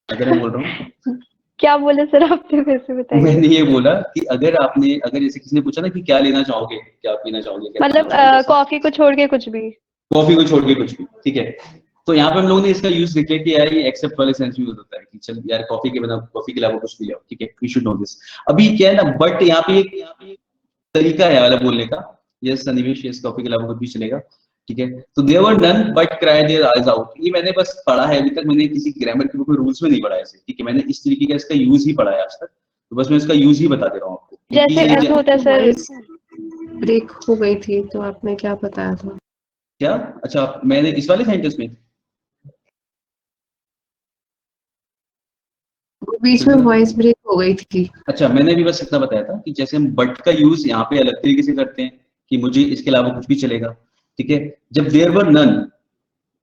अगर मैं बोल रहा हूँ क्या बोले सर आपने, फिर से बताइए। मैंने ये बोला कि अगर जैसे किसी ने पूछा ना कि क्या लेना चाहोगे, क्या पीना चाहोगे, क्या मतलब खाना चाहोगे, कॉफी को छोड़ के कुछ भी। कॉफी को छोड़ के कुछ भी, ठीक है। तो यहाँ पे हम लोगों ने इसका यूज देखा कि यार ये एक्सेप्ट वाले सेंस में यूज होता है कि चल यार कॉफी के बिना, कॉफी के अलावा कुछ भी ले आओ, ठीक है, यू शुड नो दिस। अभी क्या है ना, बट यहाँ पे एक तरीका है वाला बोलने का, यस सन्निवेश, यस कॉफी के अलावा कुछ भी चलेगा, ठीक है। तो there were none but cry their eyes out, ये मैंने बस पढ़ा है, अभी तक मैंने किसी ग्रामर के बुक में रूल्स में नहीं पढ़ा है इसे, ठीक है। मैंने इस तरीके का इसका यूज ही पढ़ा है आज तक, तो बस मैं इसका यूज ही बता दे रहा हूँ आपको। जैसे ऐसा होता है सर, ब्रेक हो गई थी तो आपने क्या बताया था? क्या? अच्छा, मैंने इस वाले सेंटेंस में बीच में वॉइस ब्रेक हो गई थी। अच्छा, मैंने भी बस इतना बताया था कि जैसे हम बट का यूज यहाँ पे अलग तरीके से करते हैं कि मुझे इसके अलावा कुछ भी चलेगा, ठीक है। जब देयर वर नन,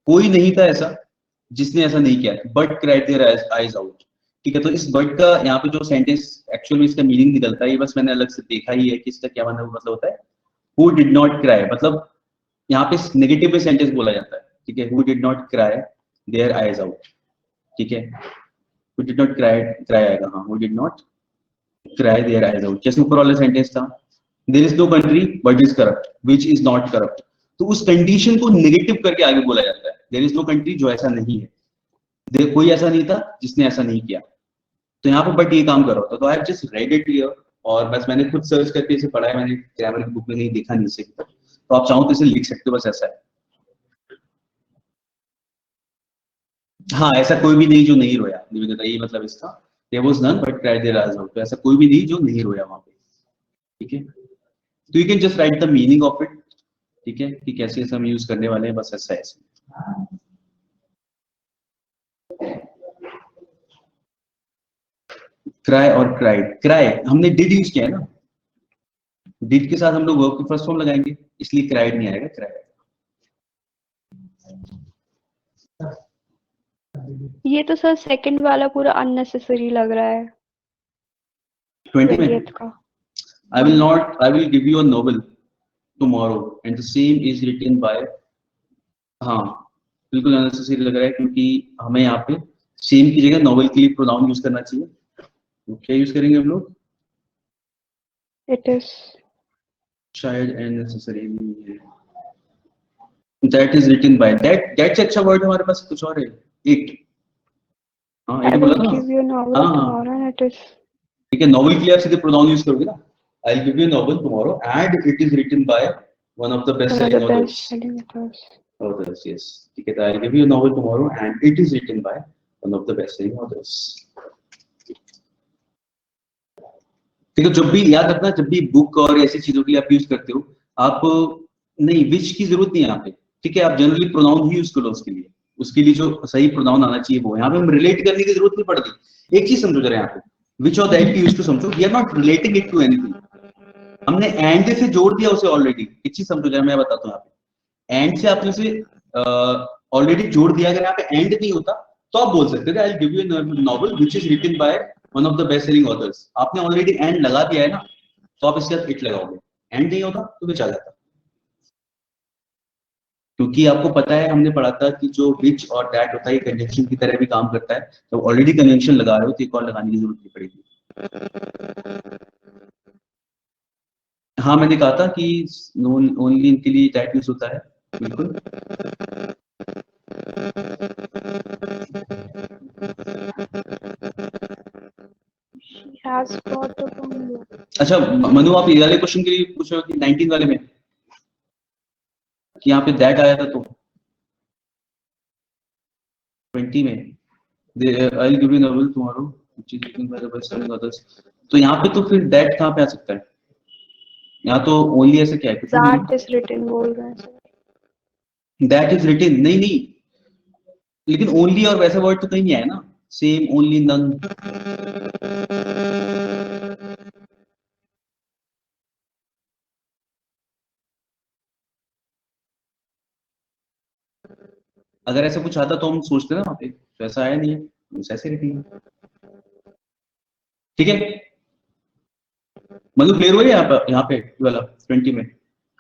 कोई नहीं था ऐसा जिसने ऐसा नहीं किया, but cried there eyes out, ठीक है। तो इस बट का यहाँ पे जो सेंटेंस एक्चुअली इसका मीनिंग निकलता है, ये बस मैंने अलग से देखा ही है कि इसका क्या मतलब होता है। हु डिड नॉट क्राई, मतलब यहाँ पे नेगेटिव में सेंटेंस बोला जाता है, ठीक है। Who did not cry their eyes out, ठीक है। Who did not cry आएगा, हाँ, who did not cry their eyes out। जैसे ऊपर वाला सेंटेंस था, there is no country but is corrupt which is not corrupt, तो उस कंडीशन को नेगेटिव करके आगे बोला जाता है, there is no country जो ऐसा नहीं है, कोई ऐसा नहीं था जिसने ऐसा नहीं किया। तो यहाँ पे बट ये काम कर रहा होता, तो I have just read it here, और बस मैंने खुद सर्च करके इसे पढ़ा है, मैंने ग्रामर की बुक में नहीं देखा नहीं इसे, तो आप चाहो तो इसे लिख सकते हो, बस ऐसा है। हाँ, ऐसा कोई भी नहीं जो नहीं रोया, ये मतलब इसका there was none but cried their eyes out, तो ऐसा कोई भी नहीं जो नहीं रोया वहां पे, ठीक है। तो you can just write the meaning of it, ठीक है, कि कैसे हम यूज करने वाले हैं, बस ऐसा है। क्राई और क्राइड, क्राई हमने डिड यूज किया है ना, डिड के साथ हम लोग वर्ब की फर्स्ट फॉर्म लगाएंगे, इसलिए क्राइड नहीं आएगा, क्राई। ये तो सर सेकंड वाला पूरा अननेसेसरी लग रहा है 20 में 20th का। I will give you a novel tomorrow and the same is written by, हाँ बिल्कुल अननेसेसरी लग रहा है, क्योंकि हमें यहाँ पे सेम की जगह नॉवल के लिए प्रोनाउन यूज करना चाहिए। तो क्या यूज करेंगे हम लोग? It is शायद अननेसेसरी नहीं है, that is written by, that से अच्छा वर्ड हमारे पास कुछ और है, it, हाँ I ये बोला will ना, give you a novel हाँ tomorrow and it is, ठीक है। नॉवल के लिए आप सीधे प्रोनाउन यूज करोगे ना, I'll give you a novel tomorrow and it is written by one of the best one of selling the authors, best selling authors. authors, yes, ठीक है। तो I'll give you a novel tomorrow and it is written by one of the best selling authors, ठीक है। जब भी याद रखना, जब भी बुक और ऐसी चीजों के लिए आप यूज करते हो, आप नहीं विच की जरूरत नहीं है यहाँ पे, ठीक है। आप जनरली प्रोनाउन ही यूज करो उसके लिए जो सही प्रोनाउन आना चाहिए वो। यहाँ पे हम रिलेट करने की जरूरत नहीं पड़ती। एक चीज समझो जरा यहाँ पे, विच और दैट की यूज टू समझो, we are not relating it to anything, हमने एंड से जोड़ दिया उसे ऑलरेडी। एक चीज समझो जरा, मैं बताता हूँ यहाँ पे, एंड से आपने उसे ऑलरेडी जोड़ दिया। अगर यहाँ पे एंड नहीं होता तो आप बोल सकते थे I will give you a novel which is written by one of the best selling authors. आपने ऑलरेडी एंड लगा दिया है ना, तो आप इसके साथ इट लगाओगे। एंड नहीं होता तो विच आ जाता, क्योंकि आपको पता है, हमने पढ़ा था कि जो विच और दैट होता है कंजंक्शन की तरह भी काम करता है। तो ऑलरेडी कंजंक्शन लगा रहे हो तो एक और लगाने की जरूरत नहीं पड़ेगी। हाँ, मैंने कहा था कि ओनली इनके लिए दैट यूज होता है, बिल्कुल। She has got a bungalow. अच्छा मनु, आप ये वाले क्वेश्चन के लिए पूछ रहे हो कि 19 वाले में कि यहाँ पे दैट आया था, तो 20 में I will give you novel tomorrow which is written by the best selling authors, तो यहाँ पे तो फिर दैट कहाँ पे आ सकता है? यहाँ तो ओनली ऐसे क्या है, कुछ नहीं। That is written बोल रहे हैं सर। दैट इज रिटन, नहीं, लेकिन ओनली और वैसा वर्ड तो कहीं नहीं आया ना, सेम, ओनली, नन। अगर ऐसा कुछ आता तो हम सोचते ना वहां पे, तो ऐसा आया नहीं है, ऐसे लिखेंगे, ठीक है। मतलब क्लियर हो गया यहाँ पे वाला 20 में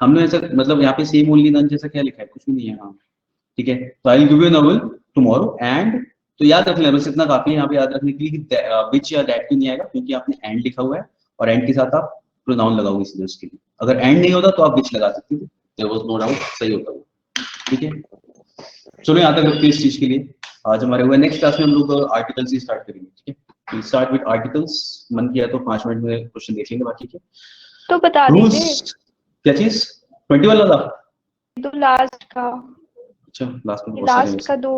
हमने ऐसा, मतलब यहाँ पे सेम, ओनली, नन जैसा क्या लिखा है, कुछ भी नहीं है, हाँ, ठीक है। तो आई will give you a novel tomorrow and तो याद रख लें, बस इतना काफी है यहाँ पे याद रखने के लिए कि विच या दैट क्यों नहीं आएगा, क्योंकि आपने एंड लिखा हुआ है और एंड के साथ आप प्रोनाउन लगाओगे सीधे उसके लिए। अगर एंड नहीं होता तो आप विच लगा सकते थे, देयर वाज नो डाउट, सही होता वो। ठीक है, चलो यहाँ तक रखते हैं इस चीज के लिए। आज हमारे हुए नेक्स्ट क्लास में हम लोग आर्टिकल से स्टार्ट करेंगे। ठीक है, वी स्टार्ट विद आर्टिकल्स। मन किया तो 5 मिनट में क्वेश्चन देख लेंगे बाकी के तो बता दीजिए रूल्स। क्या चीज 21 वाला? तो लास्ट का, अच्छा लास्ट में बहुत सारे लास्ट का दो।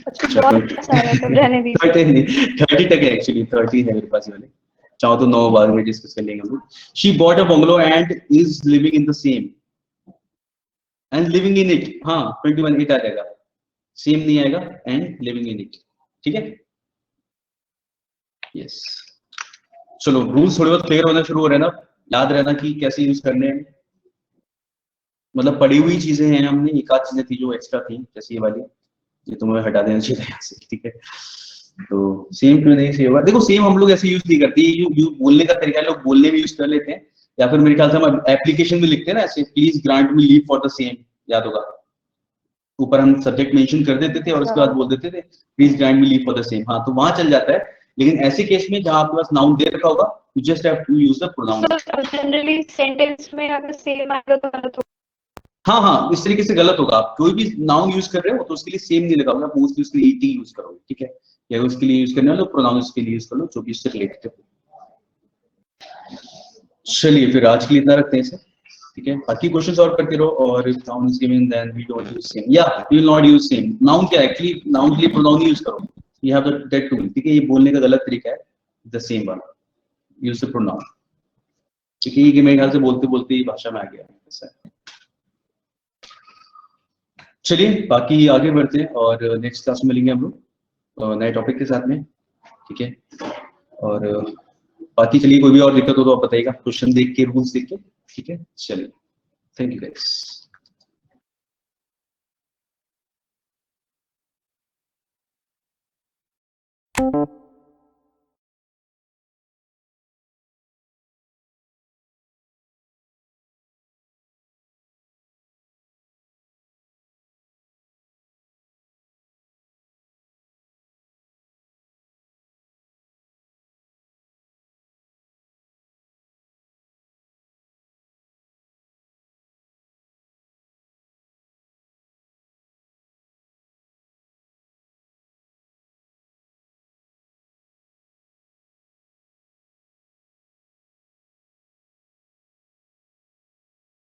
अच्छा अच्छा, बहुत सारा है, तो रहने दीजिए। 30 तक है एक्चुअली, 30 है मेरे पास ये वाले। चाहो तो 9 बाद में डिस्कस कर लेंगे हम लोग। She bought a bungalow and is living in the same and living in it. हाँ 21 इट आ जाएगा, सेम नहीं आएगा, एंड लिविंग इन इट। ठीक है, यस। चलो रूल्स थोड़े बहुत क्लियर होना शुरू हो रहे हैं ना, याद रहना कि कैसे यूज करने हैं। मतलब पढ़ी हुई चीजें हैं, हमने एक आध चीजें थी जो एक्स्ट्रा थी, जैसे ये वाली, ये तुम्हें हटा देना चाहिए यहाँ से। ठीक है, तो सेम क्यों नहीं सही होगा? देखो सेम हम लोग ऐसे यूज नहीं करते, यू बोलने का तरीका लोग बोलने में यूज कर लेते हैं, या फिर मेरे ख्याल से हम एप्लीकेशन में लिखते हैं ना ऐसे, please grant me leave for the same, याद होगा ऊपर हम सब्जेक्ट मेंशन कर देते थे और उसके बाद बोल देते थे please grant me leave for the same. हाँ तो वहां चल जाता है, लेकिन ऐसे केस में जहां आपके पास नाउन दे रखा होगा, you just have to use the pronoun. तो जनरली सेंटेंस में अगर सेम आएगा तो गलत होगा। हाँ हाँ, इस तरीके से गलत होगा। आप कोई भी नाउन यूज कर रहे हो तो उसके लिए सेम नहीं लगाओगे, आप मोस्टली उसके लिए ईटी यूज करोगे। ठीक है, या उसके लिए यूज करने वाले प्रोनाउन उसके लिए यूज कर लो जो कि इससे रिलेटेड है। चलिए फिर आज के लिए इतना रखते हैं इसे। ठीक है, बाकी क्वेश्चंस और करते रहो। और if noun is given then we don't use same, या we will not use same. Noun क्या है एक्चुअली, नाउन के लिए प्रोनाउन यूज करो, यू हैव दैट टू। ठीक है, ये बोलने का गलत तरीका है, द सेम वाला, यूज द प्रोनाउन। ठीक है, ये मेरे ख्याल से बोलते बोलते ही भाषा में आ गया ऐसा है। चलिए बाकी आगे बढ़ते हैं और नेक्स्ट क्लास में मिलेंगे हम लोग नए टॉपिक के साथ में। ठीक है, और बाकी चलिए कोई भी और दिक्कत हो तो आप बताइएगा, क्वेश्चन देख के, रूल्स देख के। ठीक है, चलिए, थैंक यू गाइस।